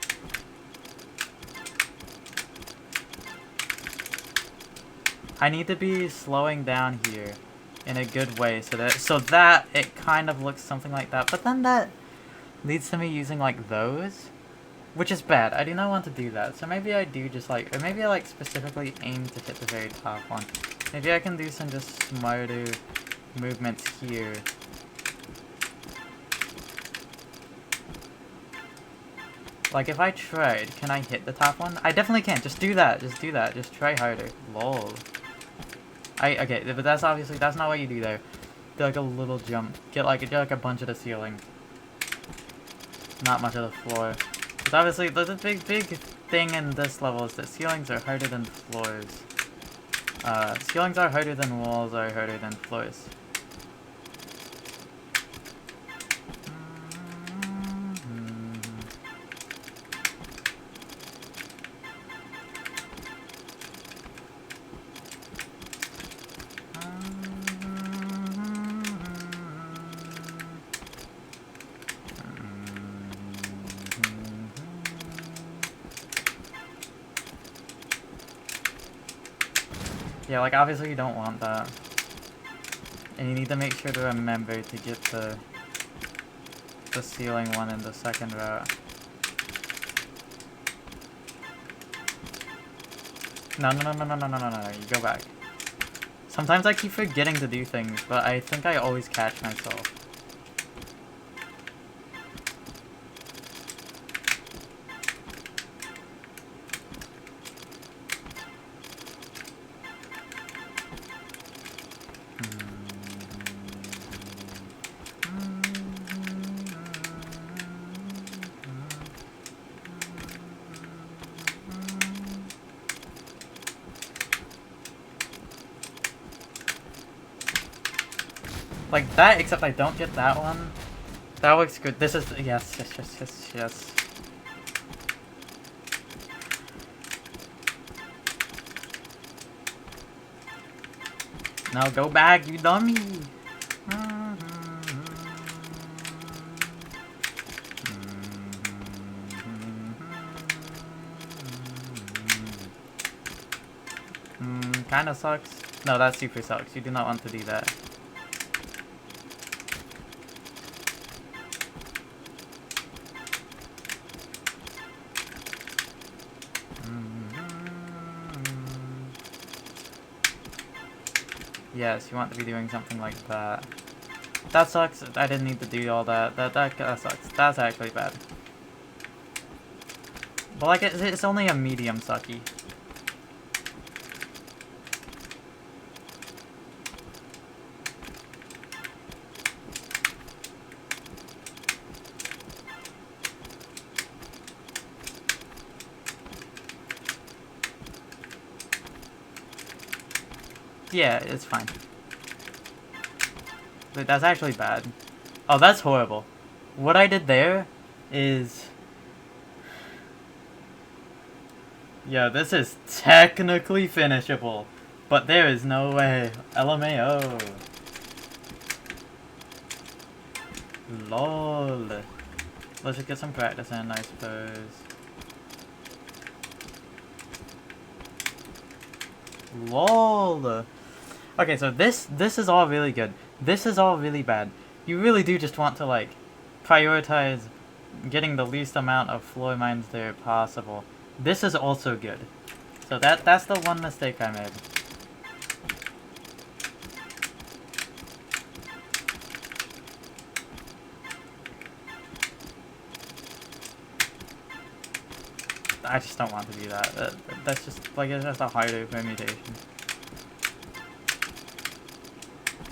[SPEAKER 1] I need to be slowing down here in a good way so that it kind of looks something like that. But then that leads to me using like those, which is bad. I do not want to do that. So maybe I do just like, or maybe I like specifically aim to hit the very top one. Maybe I can do some just smarter movements here. Like, if I tried, can I hit the top one? I definitely can't. Just do that. Just do that. Just try harder. Lol. Okay, but that's obviously, that's not what you do there. Do like a little jump. Get like a bunch of the ceiling. Not much of the floor. Because obviously, the big thing in this level is that ceilings are harder than floors. Ceilings are harder than walls, are harder than floors. Yeah, like obviously you don't want that. And you need to make sure to remember to get the ceiling one in the second route. No, you go back. Sometimes I keep forgetting to do things, but I think I always catch myself. Like that, except I don't get that one. That looks good. This is, yes. Now go back, you dummy! Kinda sucks. No, that super sucks. You do not want to do that. Yes, you want to be doing something like that. That sucks. I didn't need to do all that. That sucks. That's actually bad. But like, it's only a medium sucky. Yeah, it's fine. But that's actually bad. Oh, that's horrible. What I did there is... Yeah, this is technically finishable. But there is no way. LMAO. LOL. Let's just get some practice in, I suppose. LOL. Okay, so this is all really good. This is all really bad. You really do just want to, like, prioritize getting the least amount of floor mines there possible. This is also good. So that's the one mistake I made. I just don't want to do that. That's just, like, it's just a harder permutation.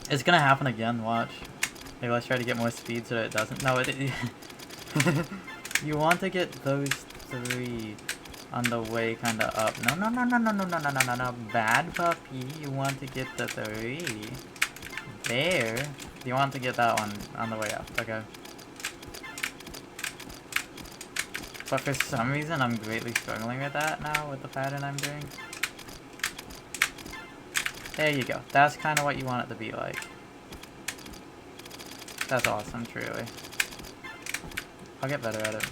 [SPEAKER 1] It's gonna happen again, watch. Maybe let's try to get more speed so that it doesn't. No, you want to get those three on the way kinda up. No, bad puppy. You want to get the three. There. You want to get that one on the way up, okay. But for some reason, I'm greatly struggling with that now, with the pattern I'm doing. There you go. That's kind of what you want it to be like. That's awesome, truly. I'll get better at it.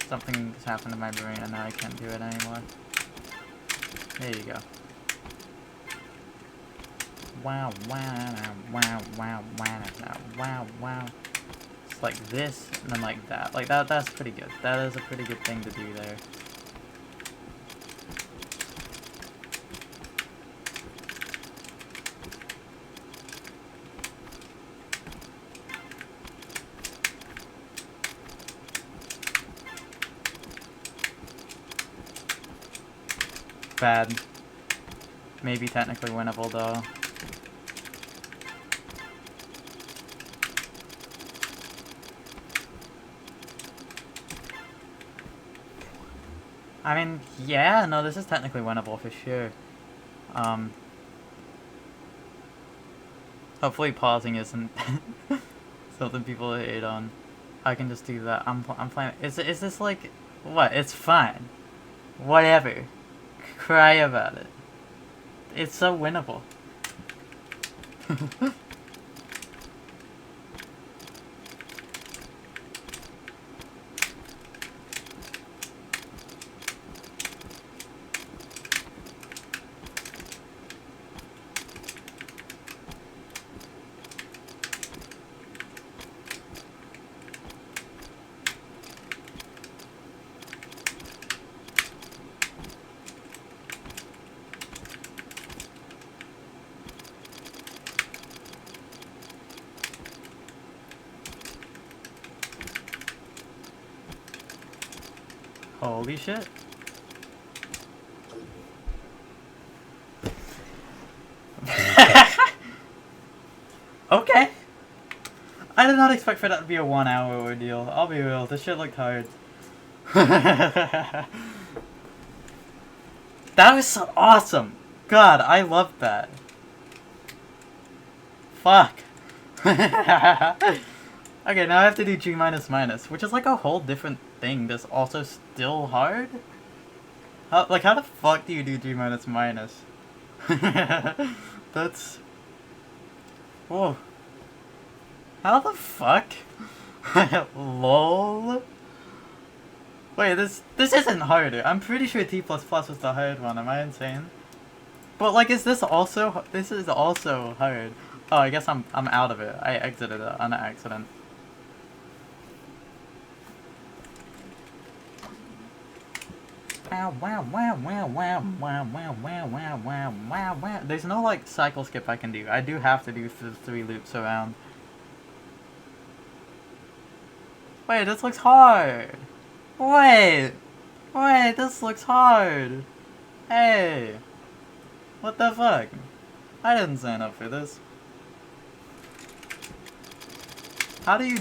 [SPEAKER 1] Something's happened to my brain and now I can't do it anymore. There you go. Wow. It's like this, and then like that. Like that's pretty good. That is a pretty good thing to do there. bad. Maybe technically winnable though. I mean, yeah, no, this is technically winnable for sure. Hopefully pausing isn't something people hate on. I can just do that. I'm playing. Is this like what? It's fine. Whatever. Cry about it. It's so winnable. Holy shit. Okay. I did not expect for that to be a 1 hour ordeal. I'll be real, this shit looked hard. That was so awesome. God, I loved that. Fuck. Okay, now I have to do G minus minus, which is like a whole different thing that's also still hard? How the fuck do you do G minus minus? That's... Whoa. How the fuck? LOL? Wait, this isn't harder. I'm pretty sure T++ was the hard one, am I insane? But like, is this also... This is also hard. Oh, I guess I'm out of it. I exited it on accident. There's no like cycle skip I can do. I do have to do 3 loops around. Wait, this looks hard. Wait, this looks hard. Hey, what the fuck? I didn't sign up for this. How do you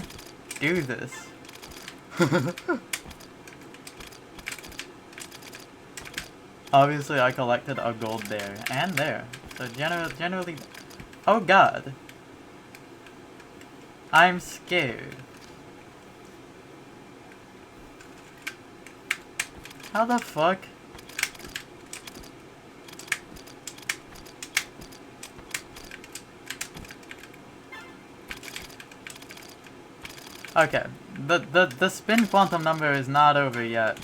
[SPEAKER 1] do this? Obviously, I collected a gold there and there. So generally, oh god, I'm scared. How the fuck? Okay, the spin quantum number is not over yet.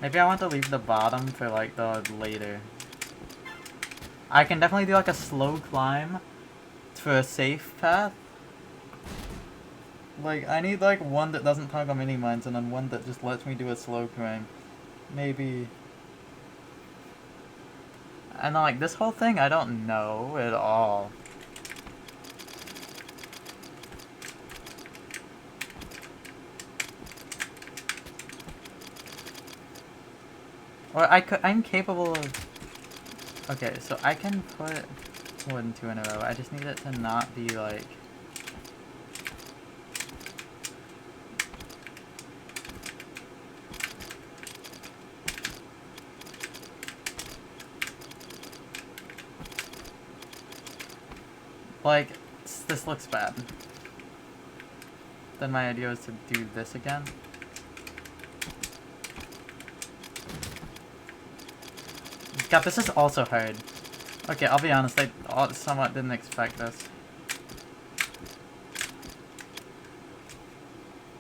[SPEAKER 1] Maybe I want to leave the bottom for like the later. I can definitely do like a slow climb for a safe path. Like, I need like one that doesn't toggle mini mines and then one that just lets me do a slow climb. Maybe. And like this whole thing, I don't know at all. Or I'm capable of... Okay, so I can put more than 2 in a row. I just need it to not be like... Like, this looks bad. Then my idea was to do this again. God, this is also hard. Okay, I'll be honest, I somewhat didn't expect this.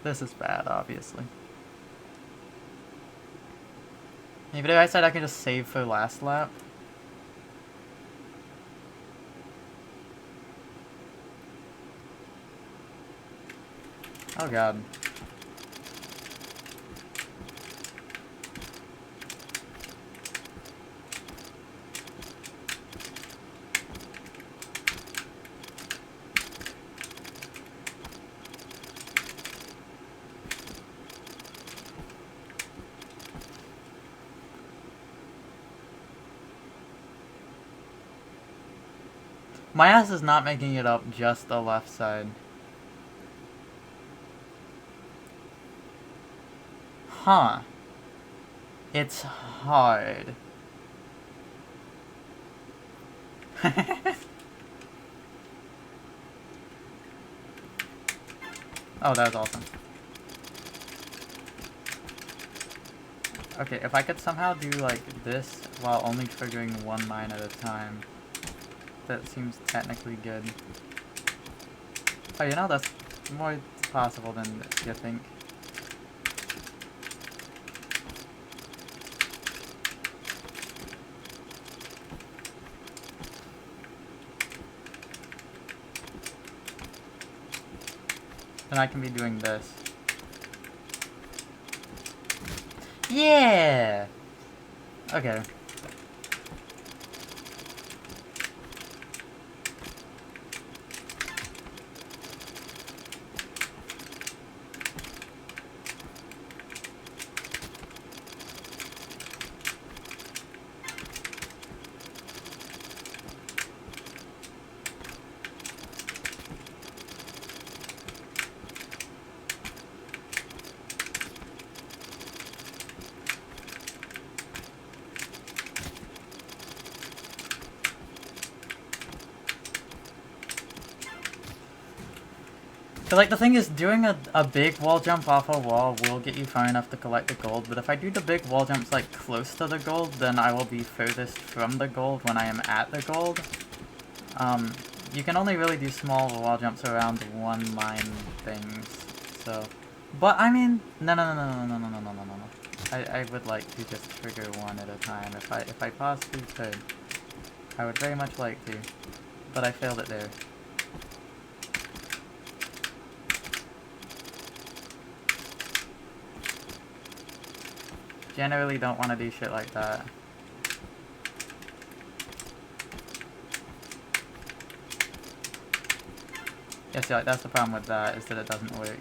[SPEAKER 1] This is bad, obviously. Maybe I said I can just save for last lap. Oh god. My ass is not making it up just the left side. Huh. It's hard. Oh, that was awesome. Okay, if I could somehow do like this while only triggering one mine at a time, that seems technically good. Oh, you know, that's more possible than you think. Then I can be doing this. Yeah! Okay. So, like, the thing is, doing a big wall jump off a wall will get you far enough to collect the gold, but if I do the big wall jumps, like, close to the gold, then I will be furthest from the gold when I am at the gold. You can only really do small wall jumps around one mine things, so... But, I mean... No. I would like to just trigger one at a time, if I possibly could. I would very much like to, but I failed it there. Generally don't want to do shit like that. Yeah, see, like, that's the problem with that, is that it doesn't work.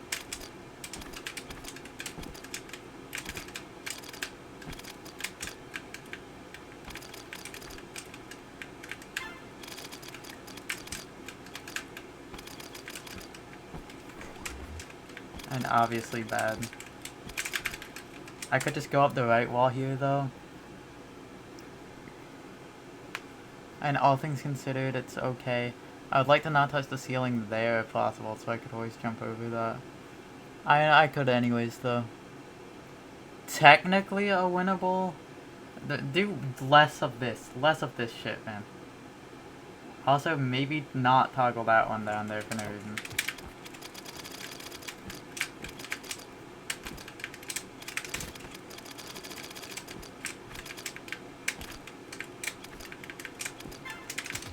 [SPEAKER 1] And obviously bad. I could just go up the right wall here, though. And all things considered, it's okay. I would like to not touch the ceiling there if possible, so I could always jump over that. I could anyways, though. Technically a winnable. Do less of this shit, man. Also, maybe not toggle that one down there for no reason.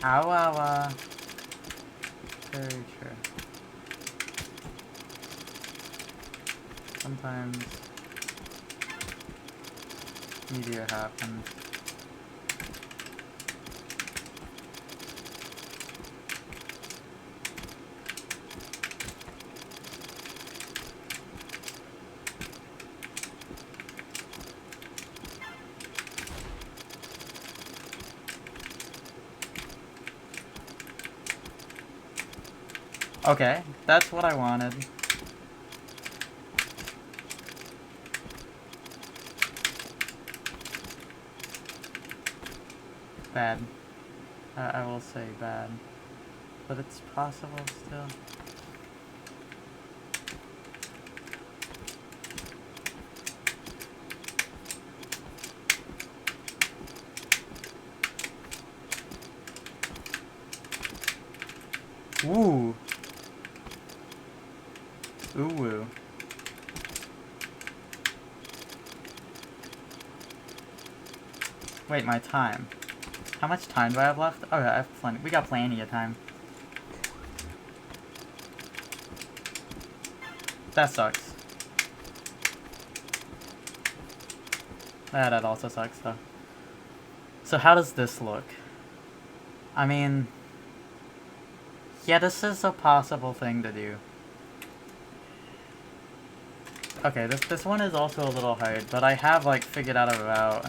[SPEAKER 1] Ow. Very true. Sometimes meteor happens. Okay, that's what I wanted. Bad. I will say bad. But it's possible still. Ooh. Ooh. Wait, my time. How much time do I have left? Oh, yeah, I have plenty. We got plenty of time. That sucks. That also sucks, though. So how does this look? I mean... Yeah, this is a possible thing to do. Okay, this one is also a little hard, but I have, like, figured out a route.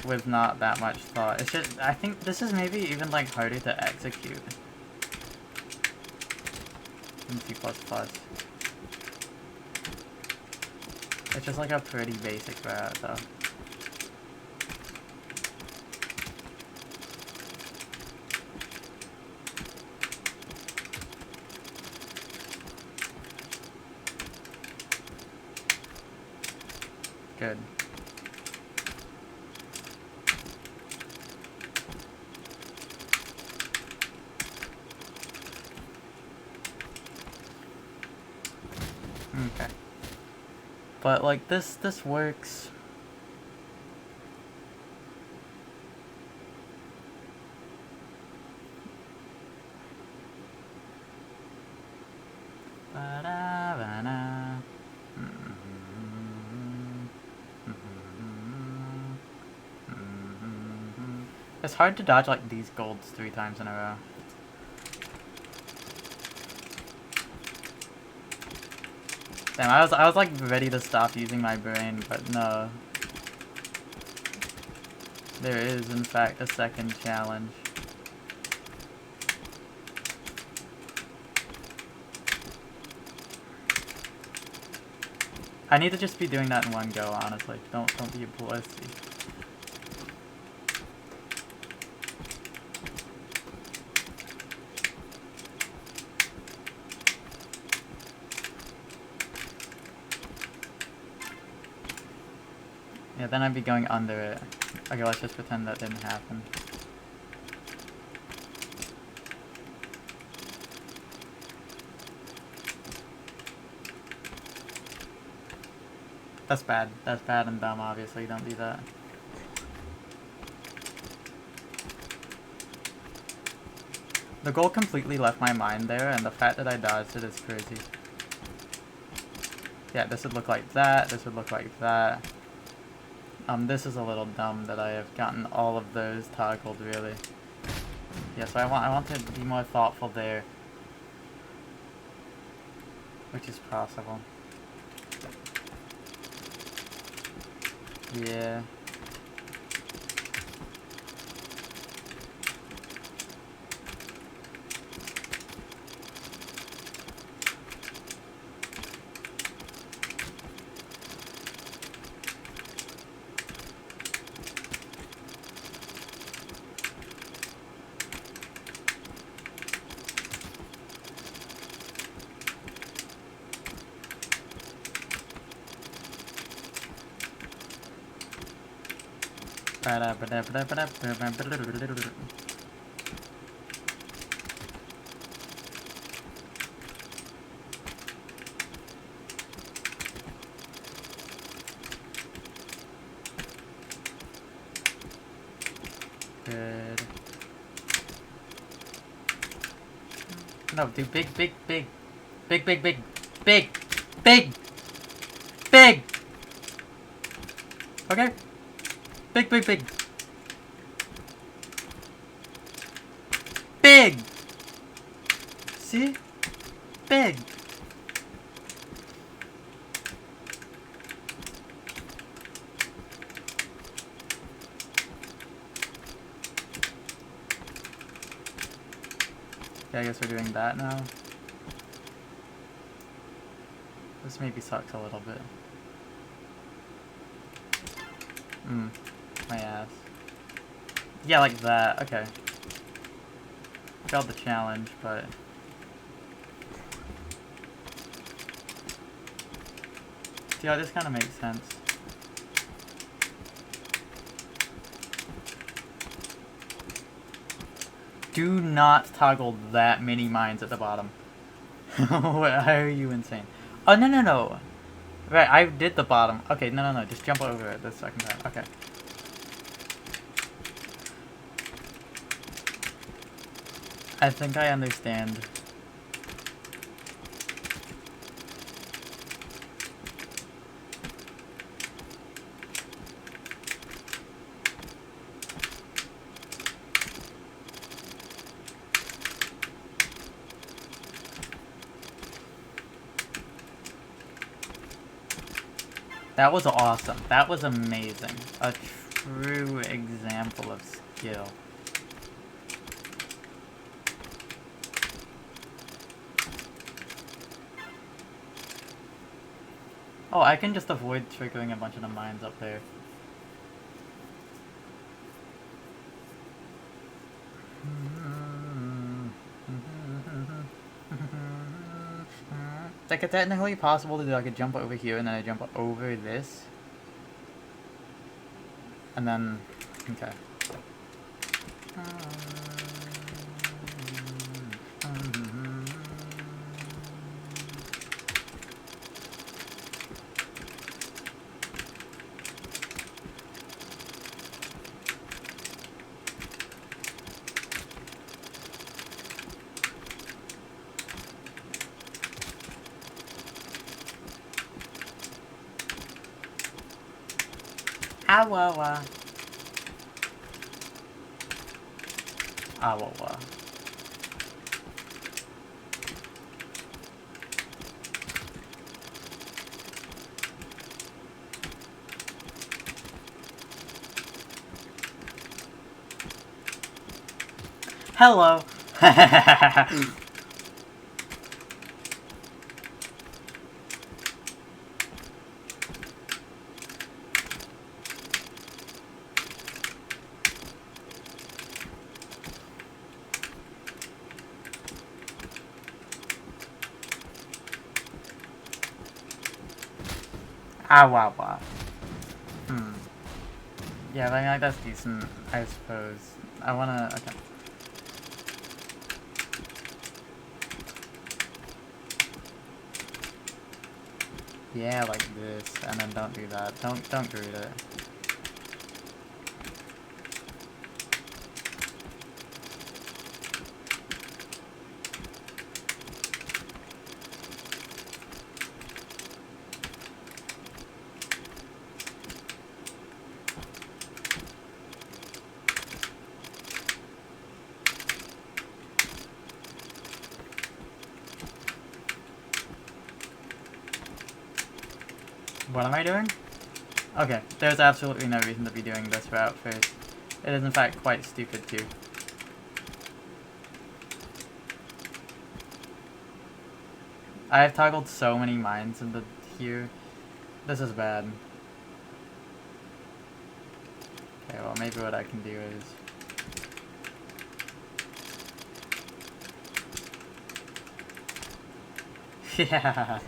[SPEAKER 1] with not that much thought. It's just, I think this is maybe even like harder to execute in C++. It's just like a pretty basic route though. Good. Okay. But like this works. It's hard to dodge like these golds 3 times in a row. Damn, I was like ready to stop using my brain, but no. There is in fact a second challenge. I need to just be doing that in one go, honestly. Don't be a pussy. Yeah, then I'd be going under it. Okay, let's just pretend that didn't happen. That's bad. That's bad and dumb, obviously. Don't do that. The goal completely left my mind there, and the fact that I dodged it is crazy. Yeah, this would look like that. This would look like that. This is a little dumb that I have gotten all of those toggled, really. Yeah, so I want to be more thoughtful there. Which is possible. Yeah. Good. No, do big. Okay? Big. Big! See? Big! Okay, I guess we're doing that now. This maybe sucks a little bit. My ass. Yeah, like that. Okay. Failed the challenge, but... Yeah, this kind of makes sense. Do not toggle that many mines at the bottom. Why are you insane? Oh, no. Right, I did the bottom. Okay, no. Just jump over it this second time. Okay. I think I understand. That was awesome. That was amazing. true example of skill. Oh, I can just avoid triggering a bunch of the mines up there. It's like, it's technically possible to do like a jump over here and then I jump over this. And then, okay. Awawa. Awawa. Hello. Awawa. Yeah, I mean, like, that's decent, I suppose. I wanna... Okay. Yeah, like this, and then don't do that. Don't do it. What am I doing? Okay, there's absolutely no reason to be doing this route first. It is in fact quite stupid too. I have toggled so many mines into here. This is bad. Okay, well maybe what I can do is... Yeah,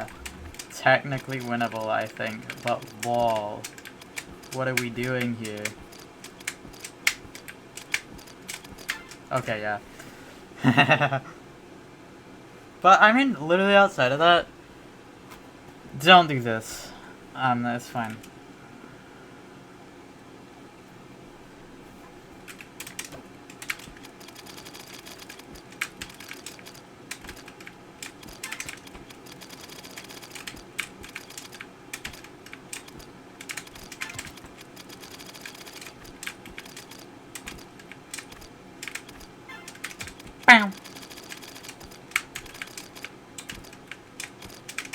[SPEAKER 1] technically winnable, I think, but wall. What are we doing here? Okay, yeah. But I mean, literally outside of that, don't do this. That's fine.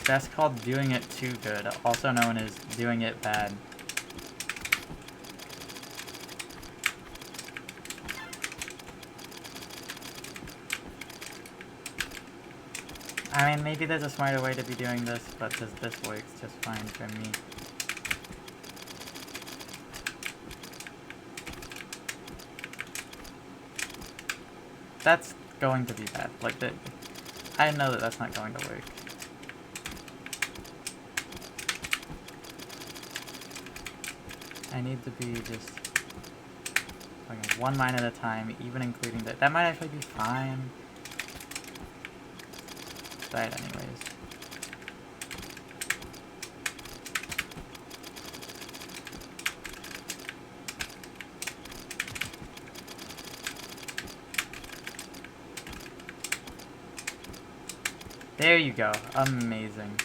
[SPEAKER 1] That's called doing it too good, also known as doing it bad. I mean, maybe there's a smarter way to be doing this, but this works just fine for me. That's going to be bad. Like, I know that that's not going to work. I need to be just like one mine at a time, even including that. That might actually be fine. Right, anyways. There you go. Amazing.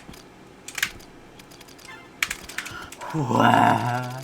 [SPEAKER 1] Wow.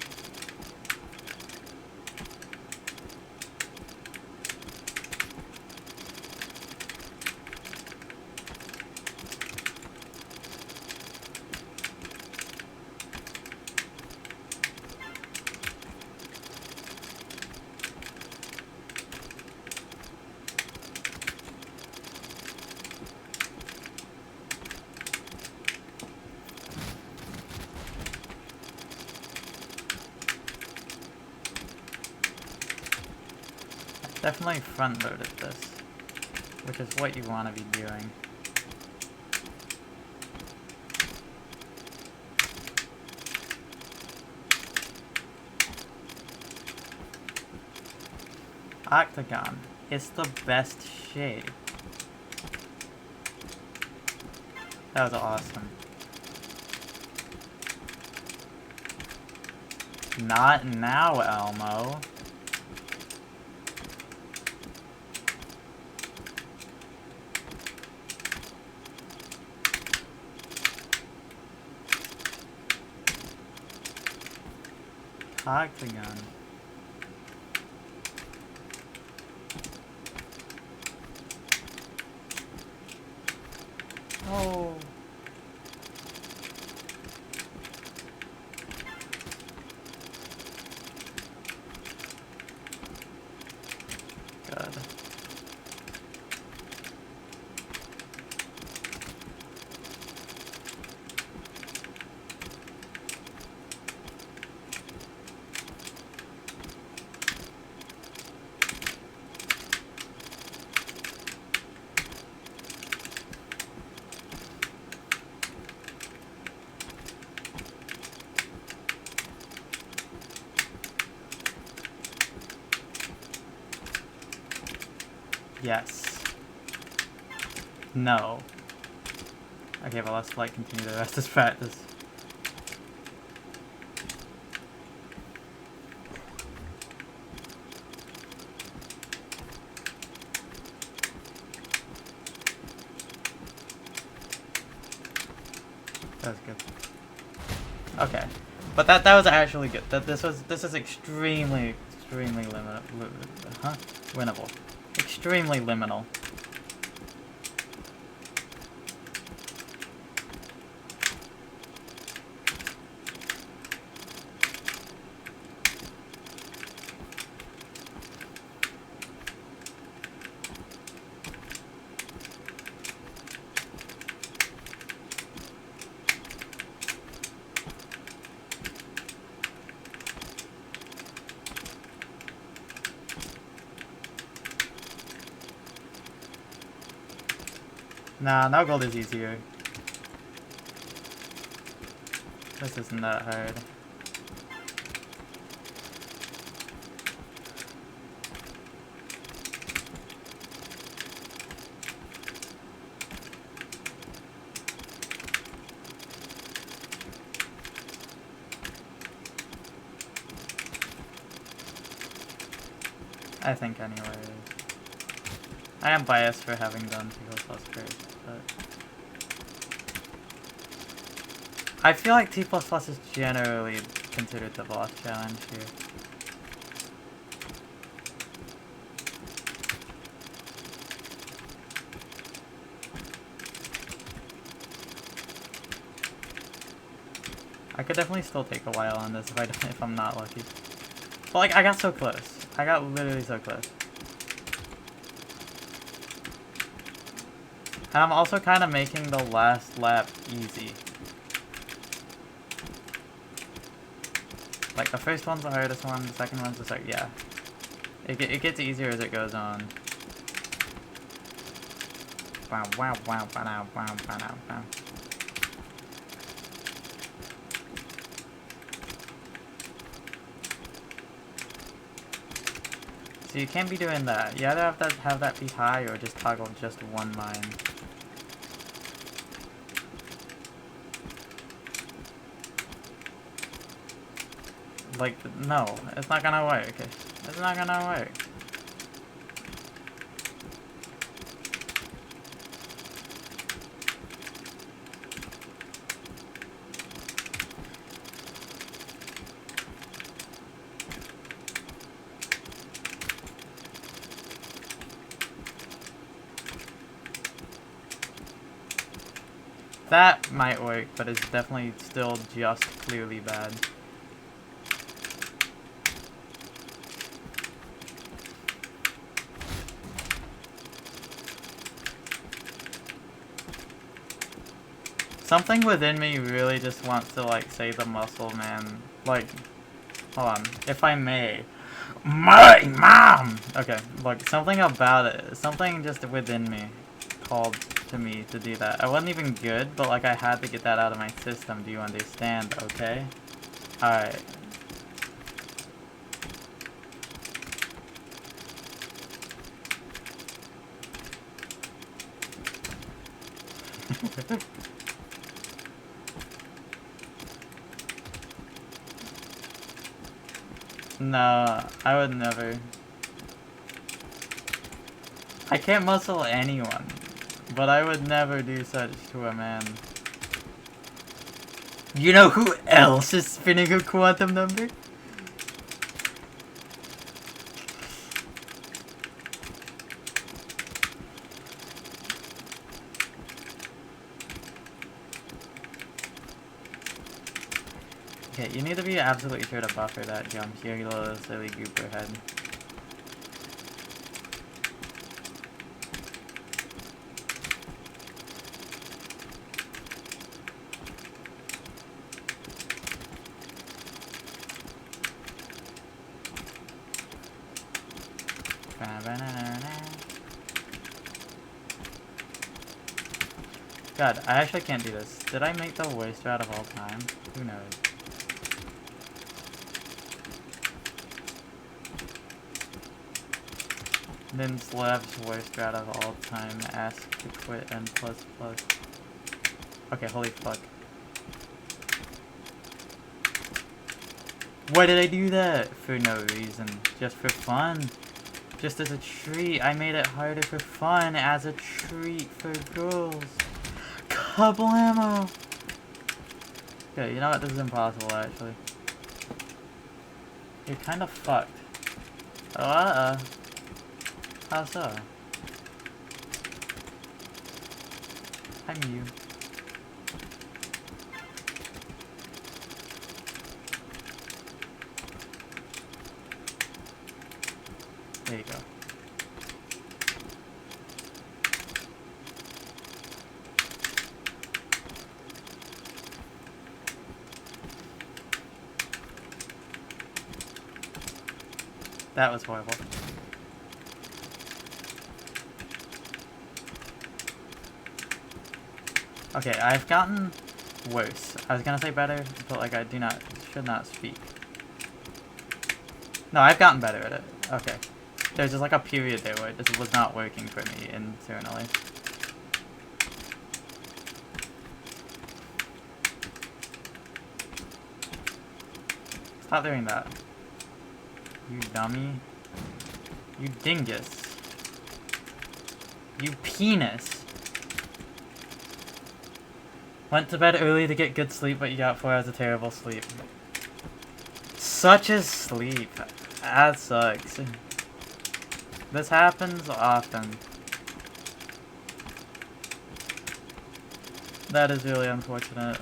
[SPEAKER 1] Definitely front-loaded this, which is what you want to be doing. Octagon. It's the best shape. That was awesome. Not now, Elmo. Octagon. Oh. God. Yes. No. Okay, but let's like continue the rest of this practice. That was good. Okay, but that was actually good. This is extremely liminal. Winnable. Extremely liminal. Nah, no gold is easier. This isn't that hard. I think anyway. I am biased for having done T++ first, but I feel like T++ is generally considered the boss challenge here. I could definitely still take a while on this if I'm not lucky. But like, I got so close. I got literally so close. And I'm also kind of making the last lap easy. Like, the first one's the hardest one, the second one's the second, yeah. It gets easier as it goes on. Wow, wow, wow, wow, wow, wow, wow. So you can't be doing that. You either have that be high or just toggle just one mine. Like, no, it's not gonna work. It's not gonna work. That might work, but it's definitely still just clearly bad. Something within me really just wants to, like, say the muscle man. Like, hold on, if I may. My mom! Okay, look, something about it, something just within me called to me to do that. I wasn't even good, but like I had to get that out of my system. Do you understand? Okay? Alright. No, I would never. I can't muscle anyone, but I would never do such to a man. You know who else is spinning a quantum number? Okay, you need to be absolutely sure to buffer that jump here, you little silly gooper head. God, I actually can't do this. Did I make the worst route of all time? Who knows? Then Slab's worst route of all time. Ask to quit N++. Okay, holy fuck. Why did I do that? For no reason. Just for fun. Just as a treat. I made it harder for fun as a treat for girls. Kablamo! Okay, you know what? This is impossible, actually. You're kind of fucked. Oh, how so? I'm you. There you go. That was horrible. Okay, I've gotten worse. I was gonna say better, but like I should not speak. No, I've gotten better at it. Okay. There's just like a period there where this was not working for me internally. Stop doing that. You dummy. You dingus. You penis. Went to bed early to get good sleep, but you got 4 hours of terrible sleep. Such as sleep. That sucks. This happens often. That is really unfortunate.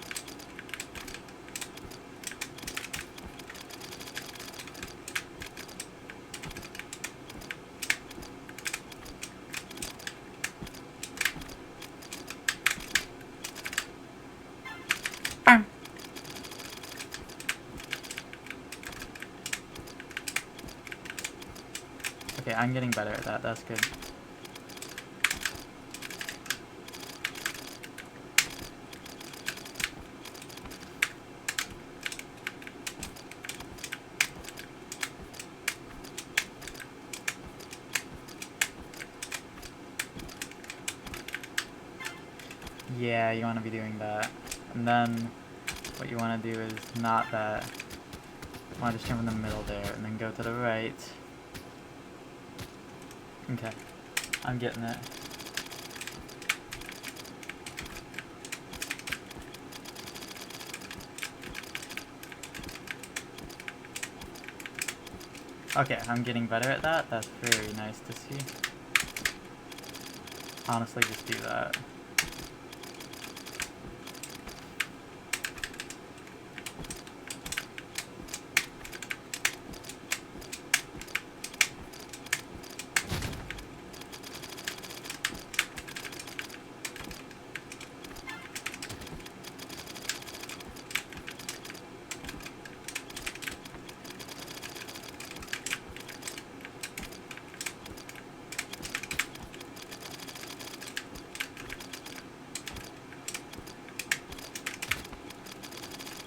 [SPEAKER 1] Okay, I'm getting better at that. That's good. Yeah, you want to be doing that. And then what you want to do is not that. You want to just jump in the middle there and then go to the right. Okay, I'm getting it. Okay, I'm getting better at that. That's very nice to see. Honestly, just do that.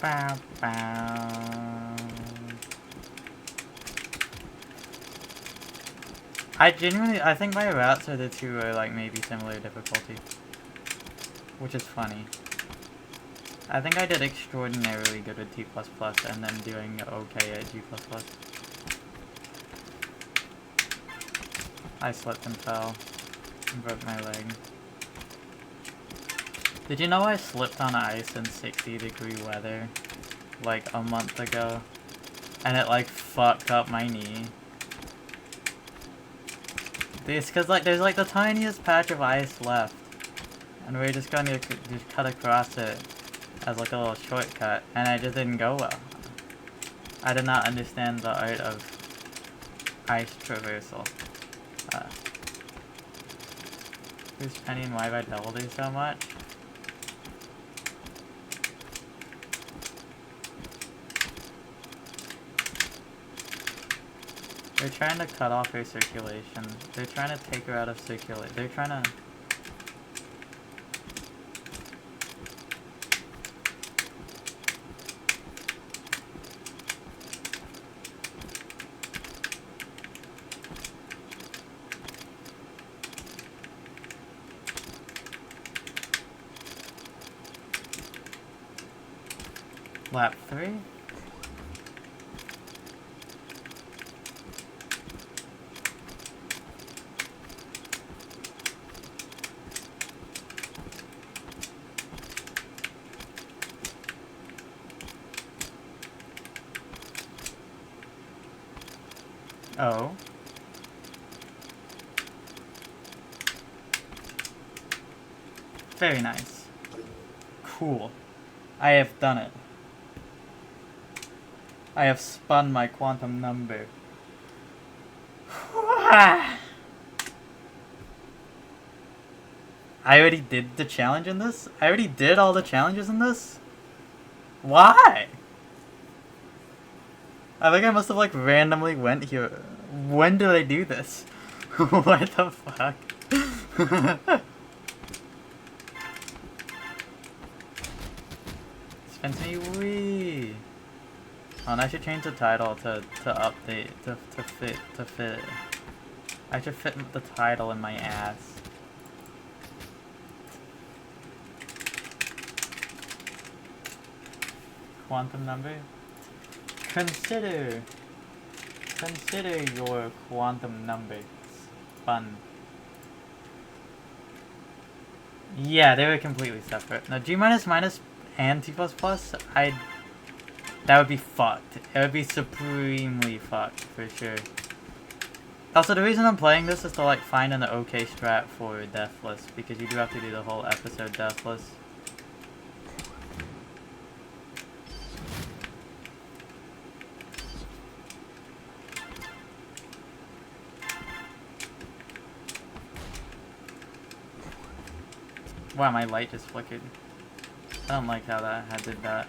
[SPEAKER 1] Bow, bow. I think my routes are the two are like maybe similar difficulty. Which is funny. I think I did extraordinarily good with T++ and then doing okay at G++. I slipped and fell and broke my leg. Did you know I slipped on ice in 60-degree weather like a month ago? And it like fucked up my knee. It's cause like there's like the tiniest patch of ice left. And we're just gonna just cut across it as like a little shortcut. And I just didn't go well. I did not understand the art of ice traversal. Who's Penny and why have I doubled her so much? They're trying to cut off her circulation. They're trying to take her out of circulation. They're trying to... Lap 3? Oh. Very nice. Cool. I have done it. I have spun my quantum number. I already did the challenge in this? I already did all the challenges in this? Why? I think I must have like randomly went here. When did I do this? What the fuck? Spencer Wee. Oh, and I should change the title to update to fit. I should fit the title in my ass. Quantum number? Consider your quantum numbers. Fun. Yeah, they were completely separate. Now G minus and T++, that would be fucked. It would be supremely fucked for sure. Also, the reason I'm playing this is to like find an okay strat for Deathless, because you do have to do the whole episode Deathless. Wow, my light just flickered. I don't like how I did that.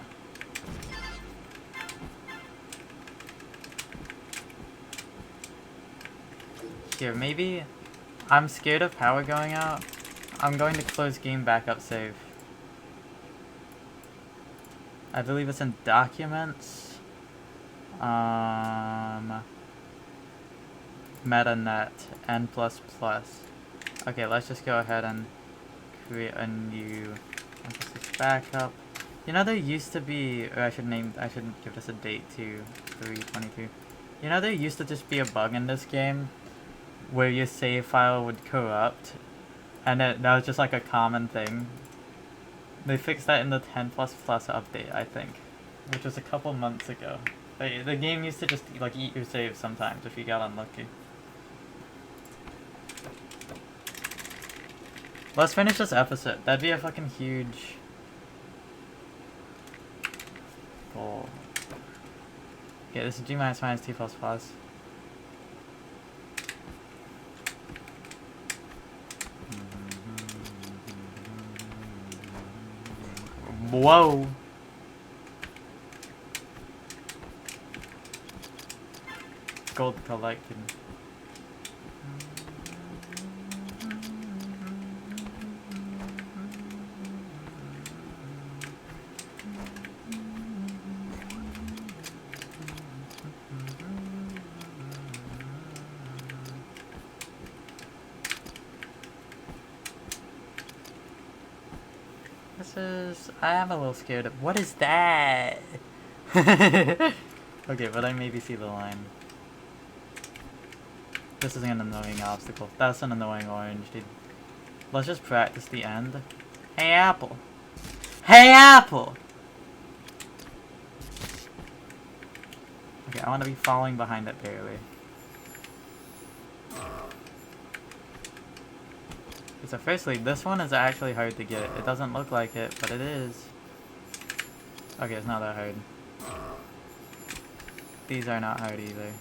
[SPEAKER 1] Here, maybe... I'm scared of power going out. I'm going to close game backup save. I believe it's in Documents. MetaNet, N++. Okay, let's just go ahead and create a new backup. You know there used to be, or I should give this a date too, 3/22. You know there used to just be a bug in this game where your save file would corrupt, and that was just like a common thing. They fixed that in the 10++ update, I think, which was a couple months ago. The game used to just like eat your saves sometimes if you got unlucky. Let's finish this episode. That'd be a fucking huge goal. Okay, this is G minus T++. Whoa. Gold collected. I am a little scared of... What is that? Okay, but I maybe see the line. This is an annoying obstacle. That's an annoying orange, dude. Let's just practice the end. Hey, Apple! Hey, Apple! Okay, I want to be following behind it barely. So firstly, this one is actually hard to get. It doesn't look like it, but it is. Okay, it's not that hard. These are not hard either.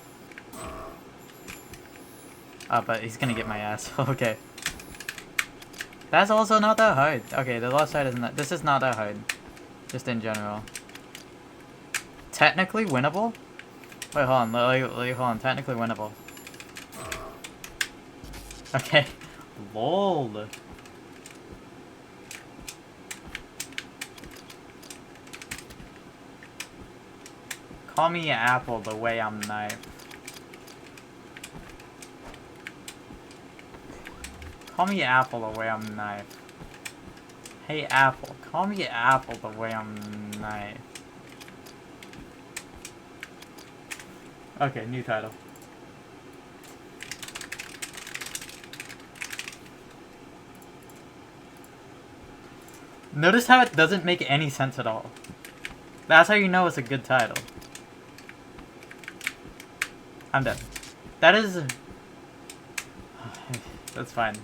[SPEAKER 1] Oh, but he's gonna get my ass. Okay. That's also not that hard. Okay, the left side is not. This is not that hard. Just in general. Technically winnable? Wait, hold on. Hold on. Technically winnable. Okay. LOL. Call me Apple the way I'm knife. Call me Apple the way I'm knife. Hey Apple, call me Apple the way I'm knife. Okay, new title. Notice how it doesn't make any sense at all. That's how you know it's a good title. I'm dead. That is... That's fine.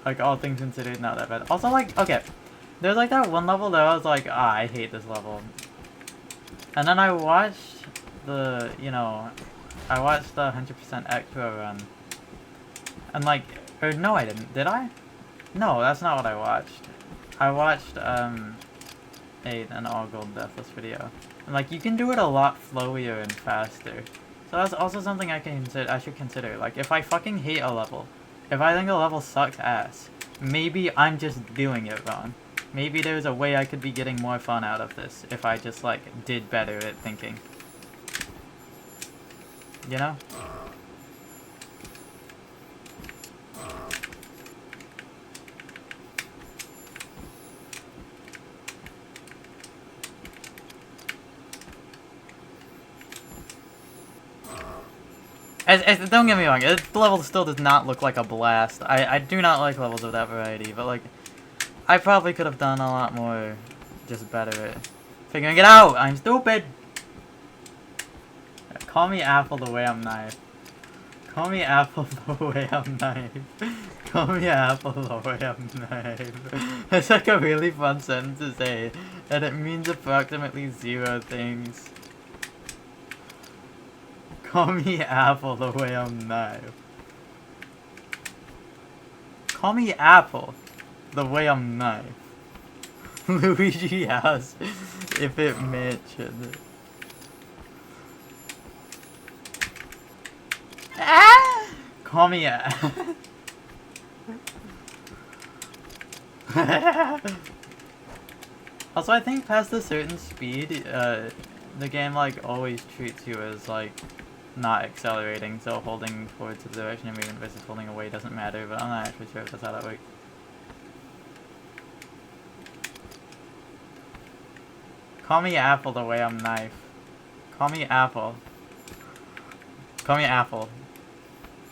[SPEAKER 1] Like, all things considered, not that bad. Also, like, okay. There's like that one level that I was like, ah, I hate this level. And then I watched the, you know, I watched the 100% Extra run. And like, or no I didn't, did I? No, that's not what I watched. I watched, an all gold deathless video. And like, you can do it a lot flowier and faster. So that's also something I should consider. Like, if I fucking hate a level, if I think a level sucks ass, maybe I'm just doing it wrong. Maybe there's a way I could be getting more fun out of this if I just, like, did better at thinking. You know? Don't get me wrong, this level still does not look like a blast. I do not like levels of that variety, but like, I probably could have done a lot more just better at figuring it out. I'm stupid! Call me Apple the way I'm knife. Call me Apple the way I'm knife. Call me Apple the way I'm knife. It's like a really fun sentence to say, and it means approximately 0 things. Call me Apple the way I'm knife. Call me Apple the way I'm knife. Luigi asked if it mentioned. Ah! Call me Also, I think past a certain speed, the game like always treats you as like not accelerating, so holding forward to the direction of movement versus holding away doesn't matter, but I'm not actually sure if that's how that works. Call me Apple the way I'm knife. Call me Apple. Call me Apple.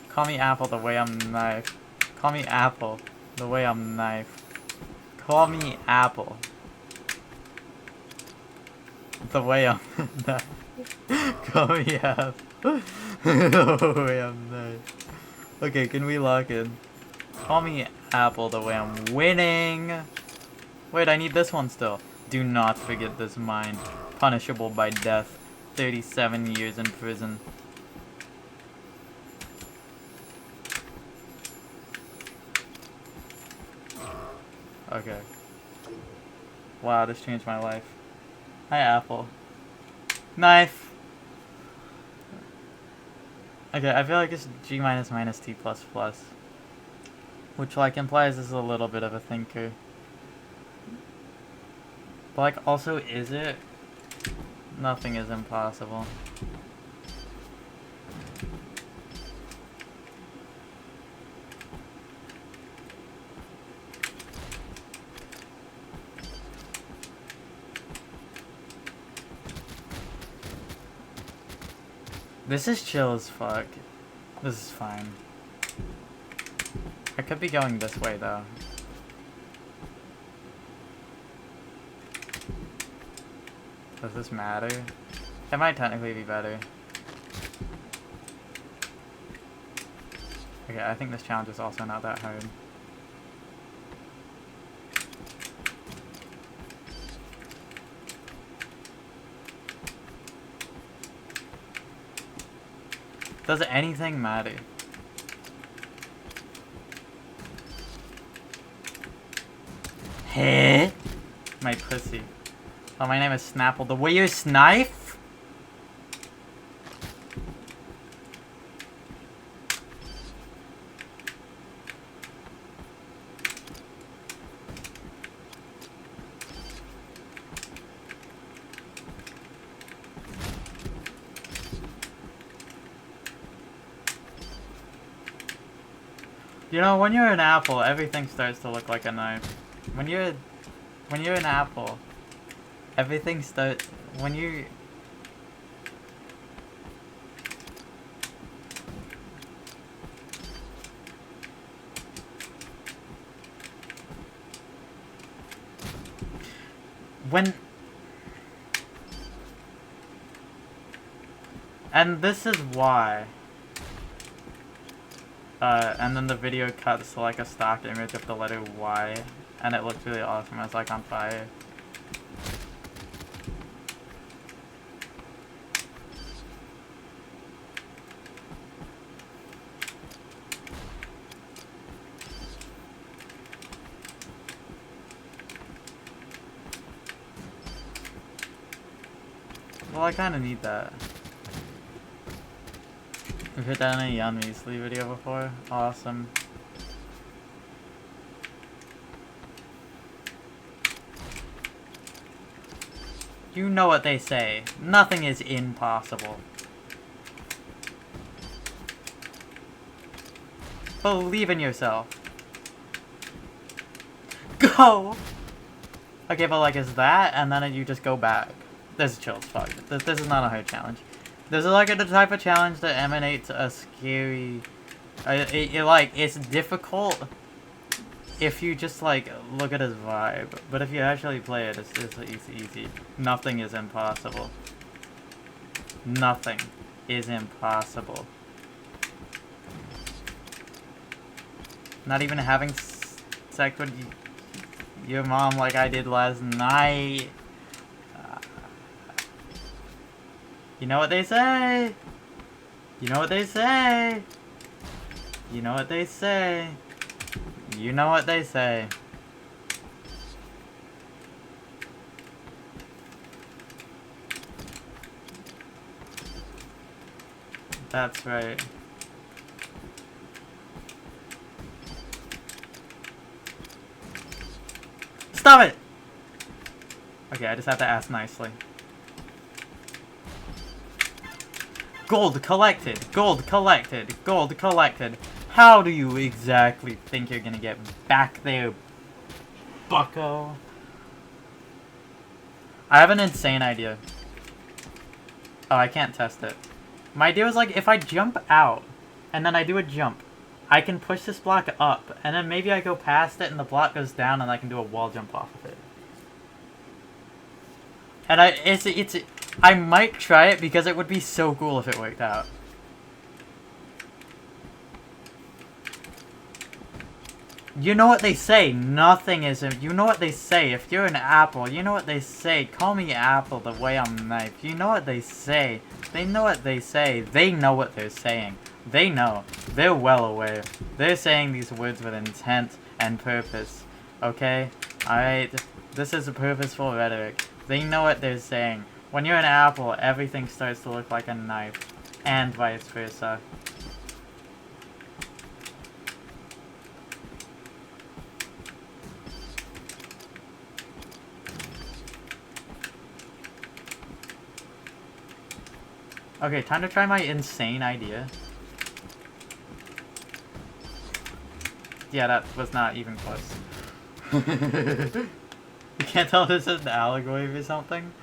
[SPEAKER 1] Call me Apple the way I'm knife. Call me Apple the way I'm knife. Call me Apple the way I'm knife. Call me Apple the way I'm knife. Okay, can we lock in? Call me Apple the way I'm winning. Wait, I need this one still. Do not forget this mine. Punishable by death. 37 years in prison. Okay. Wow, this changed my life. Hi, Apple. Knife! Okay, I feel like it's G minus minus T plus plus. Which, like, implies this is a little bit of a thinker. But, like, also, is it? Nothing is impossible. This is chill as fuck. This is fine. I could be going this way though. Does this matter? It might technically be better. Okay, I think this challenge is also not that hard. Does anything matter? Hey, my pussy. Oh, my name is Snapple. The weirdest knife? You know, when you're an apple, everything starts to look like a knife. When you're an apple, everything starts when you and this is why. And then the video cuts to like a stock image of the letter Y, and it looks really awesome. It's like on fire. Well, I kind of need that. We've hit that in a Young Measly video before. Awesome. You know what they say. Nothing is impossible. Believe in yourself. Go! Okay, but like, is that, and then you just go back. This is chill as fuck. This is not a hard challenge. This is like the type of challenge that emanates a scary... it's difficult if you just, like, look at his vibe. But if you actually play it, it's easy. Nothing is impossible. Nothing is impossible. Not even having sex with your mom like I did last night. You know what they say? You know what they say? You know what they say? You know what they say? That's right. Stop it! Okay, I just have to ask nicely. Gold collected! Gold collected! Gold collected! How do you exactly think you're gonna get back there, bucko? I have an insane idea. Oh, I can't test it. My idea was like, if I jump out, and then I do a jump, I can push this block up, and then maybe I go past it and the block goes down and I can do a wall jump off of it. And I might try it because it would be so cool if it worked out. You know what they say, nothing is... You know what they say, if you're an apple, you know what they say, call me apple the way I'm knife. You know what they say, they know what they say, they know what they're saying. They know, they're well aware. They're saying these words with intent and purpose, okay? Alright, this is a purposeful rhetoric. They know what they're saying. When you're an apple, everything starts to look like a knife, and vice versa. Okay, time to try my insane idea. Yeah, that was not even close. You can't tell this is an allegory or something?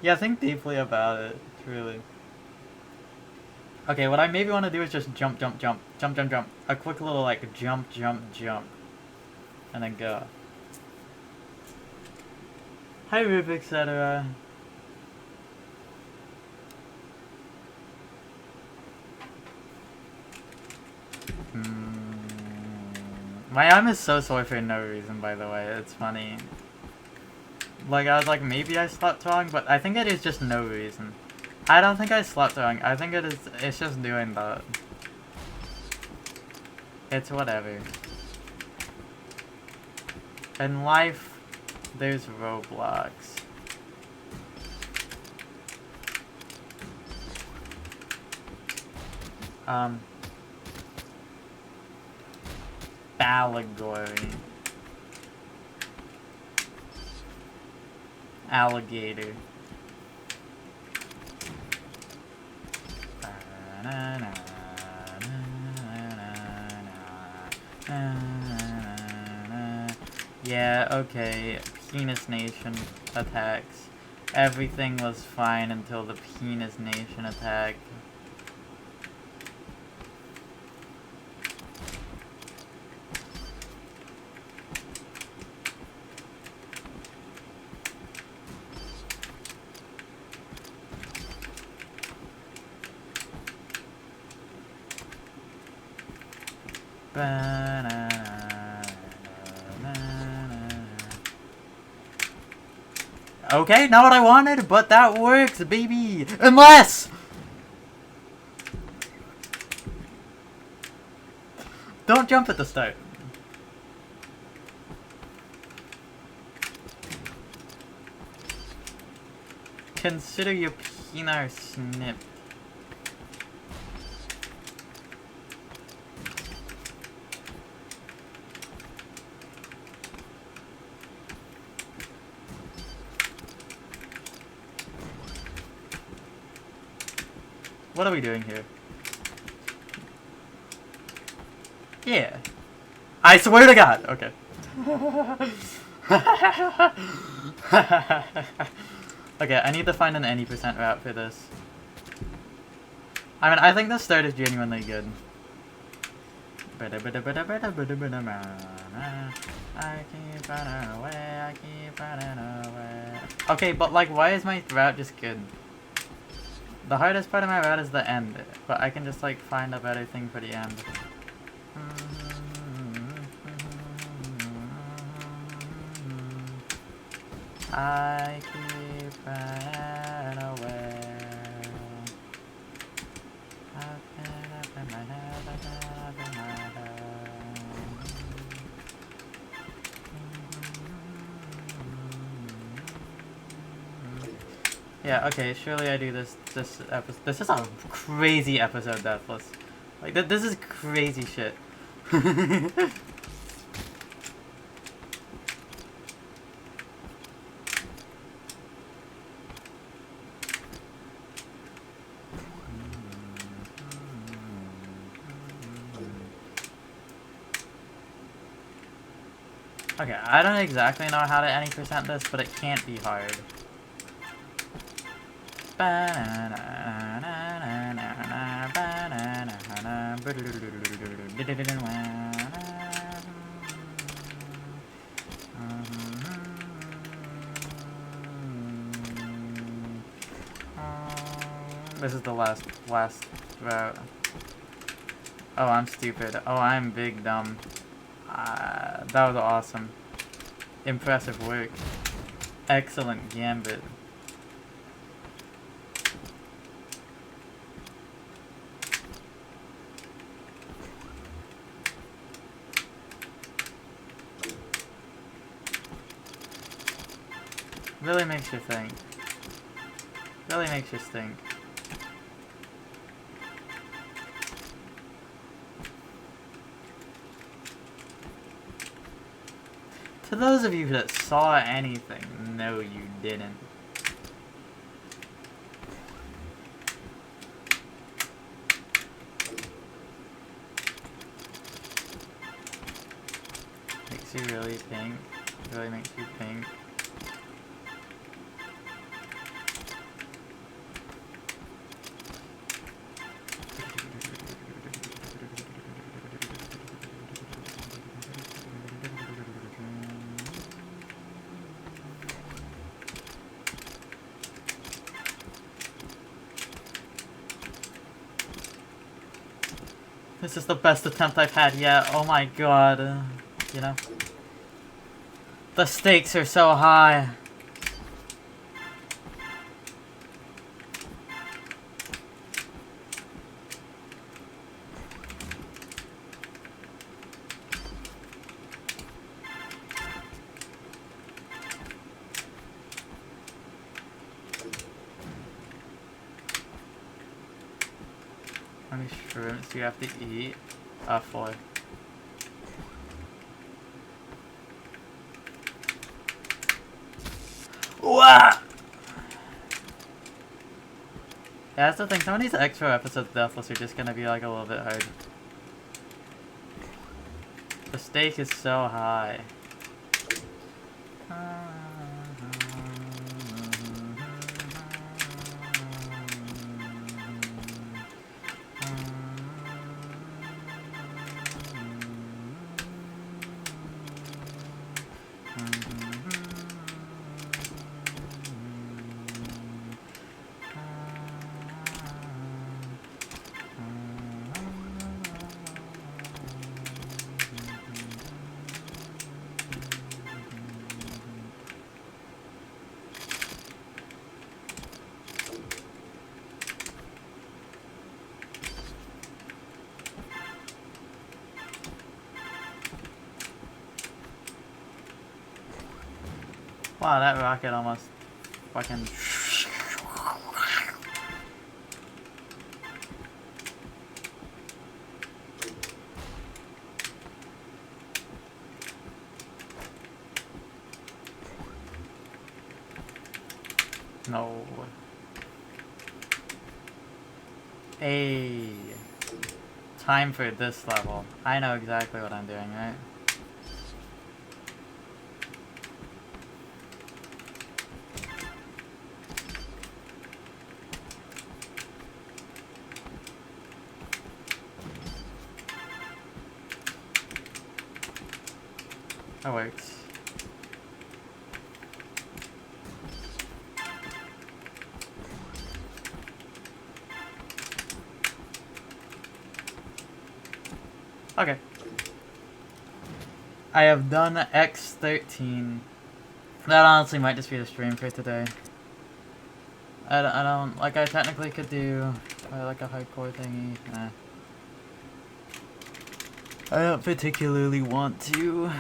[SPEAKER 1] Yeah, think deeply about it, truly. Okay, what I maybe want to do is just jump, jump, jump, jump, jump, jump. A quick little like jump, jump, jump, and then go. Hi, Rube, etc. My arm is so sore for no reason, by the way. It's funny. Like, I was like, maybe I slept wrong, but I think it is just no reason. I don't think I slept wrong. I think it's just doing that. It's whatever. In life, there's roadblocks. Allegory. Alligator. Yeah, okay. Penis Nation attacks. Everything was fine until the Penis Nation attacked. Okay, not what I wanted, but that works, baby! Unless! Don't jump at the start. Consider your penis snipped. What are we doing here? Yeah. I swear to God! Okay. Okay, I need to find an any percent route for this. I mean, I think the start is genuinely good. I keep running away, I keep running away. Okay, but like, why is my route just good? The hardest part of my route is the end, but I can just like find a better thing for the end. I keep running away. Yeah, okay, surely I do this episode. This is a crazy episode, Deathless. Like, this is crazy shit. Okay, I don't exactly know how to any percent this, but it can't be hard. This is the last route. Oh, I'm stupid. Oh, I'm big dumb. That was awesome. Impressive work. Excellent gambit. Really makes you think. Really makes you think. To those of you that saw anything, no you didn't. Makes you really pink. Really makes you pink. This is the best attempt I've had yet. Oh my god. You know? The stakes are so high. How many shrooms do you have to eat? 4. Wah! Yeah, that's the thing. Some of these extra episodes of Deathless are just gonna be like a little bit hard. The stake is so high. Wow, that rocket almost fucking... No. Hey. Time for this level. I know exactly what I'm doing, right? That works. Okay. I have done X13. That honestly might just be the stream for today. I don't, like, I technically could do, like, a hardcore thingy. Nah. I don't particularly want to.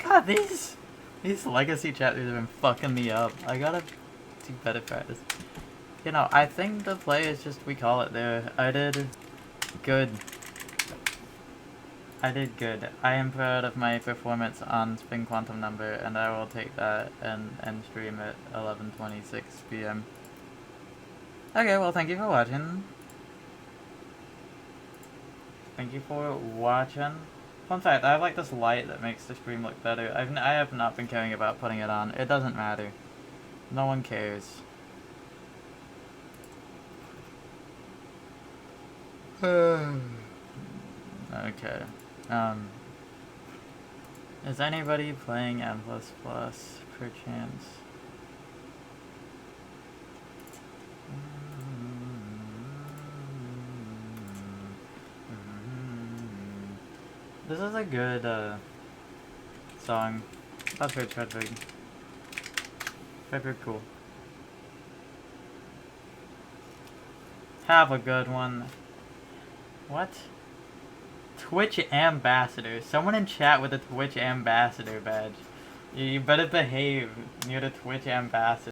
[SPEAKER 1] God, these legacy chapters have been fucking me up. I gotta do better practice. You know, I think the play is just, we call it there. I did good. I did good. I am proud of my performance on Spin Quantum Number, and I will take that and stream at 11:26 p.m. Okay, well, thank you for watching. Thank you for watching. Fun fact, I have like this light that makes the stream look better. I have not been caring about putting it on. It doesn't matter. No one cares. Okay. Is anybody playing M++ perchance? This is a good song. That's very Fredberg. Fredberg cool. Have a good one. What? Twitch ambassador. Someone in chat with a Twitch ambassador badge. You better behave near the Twitch ambassador.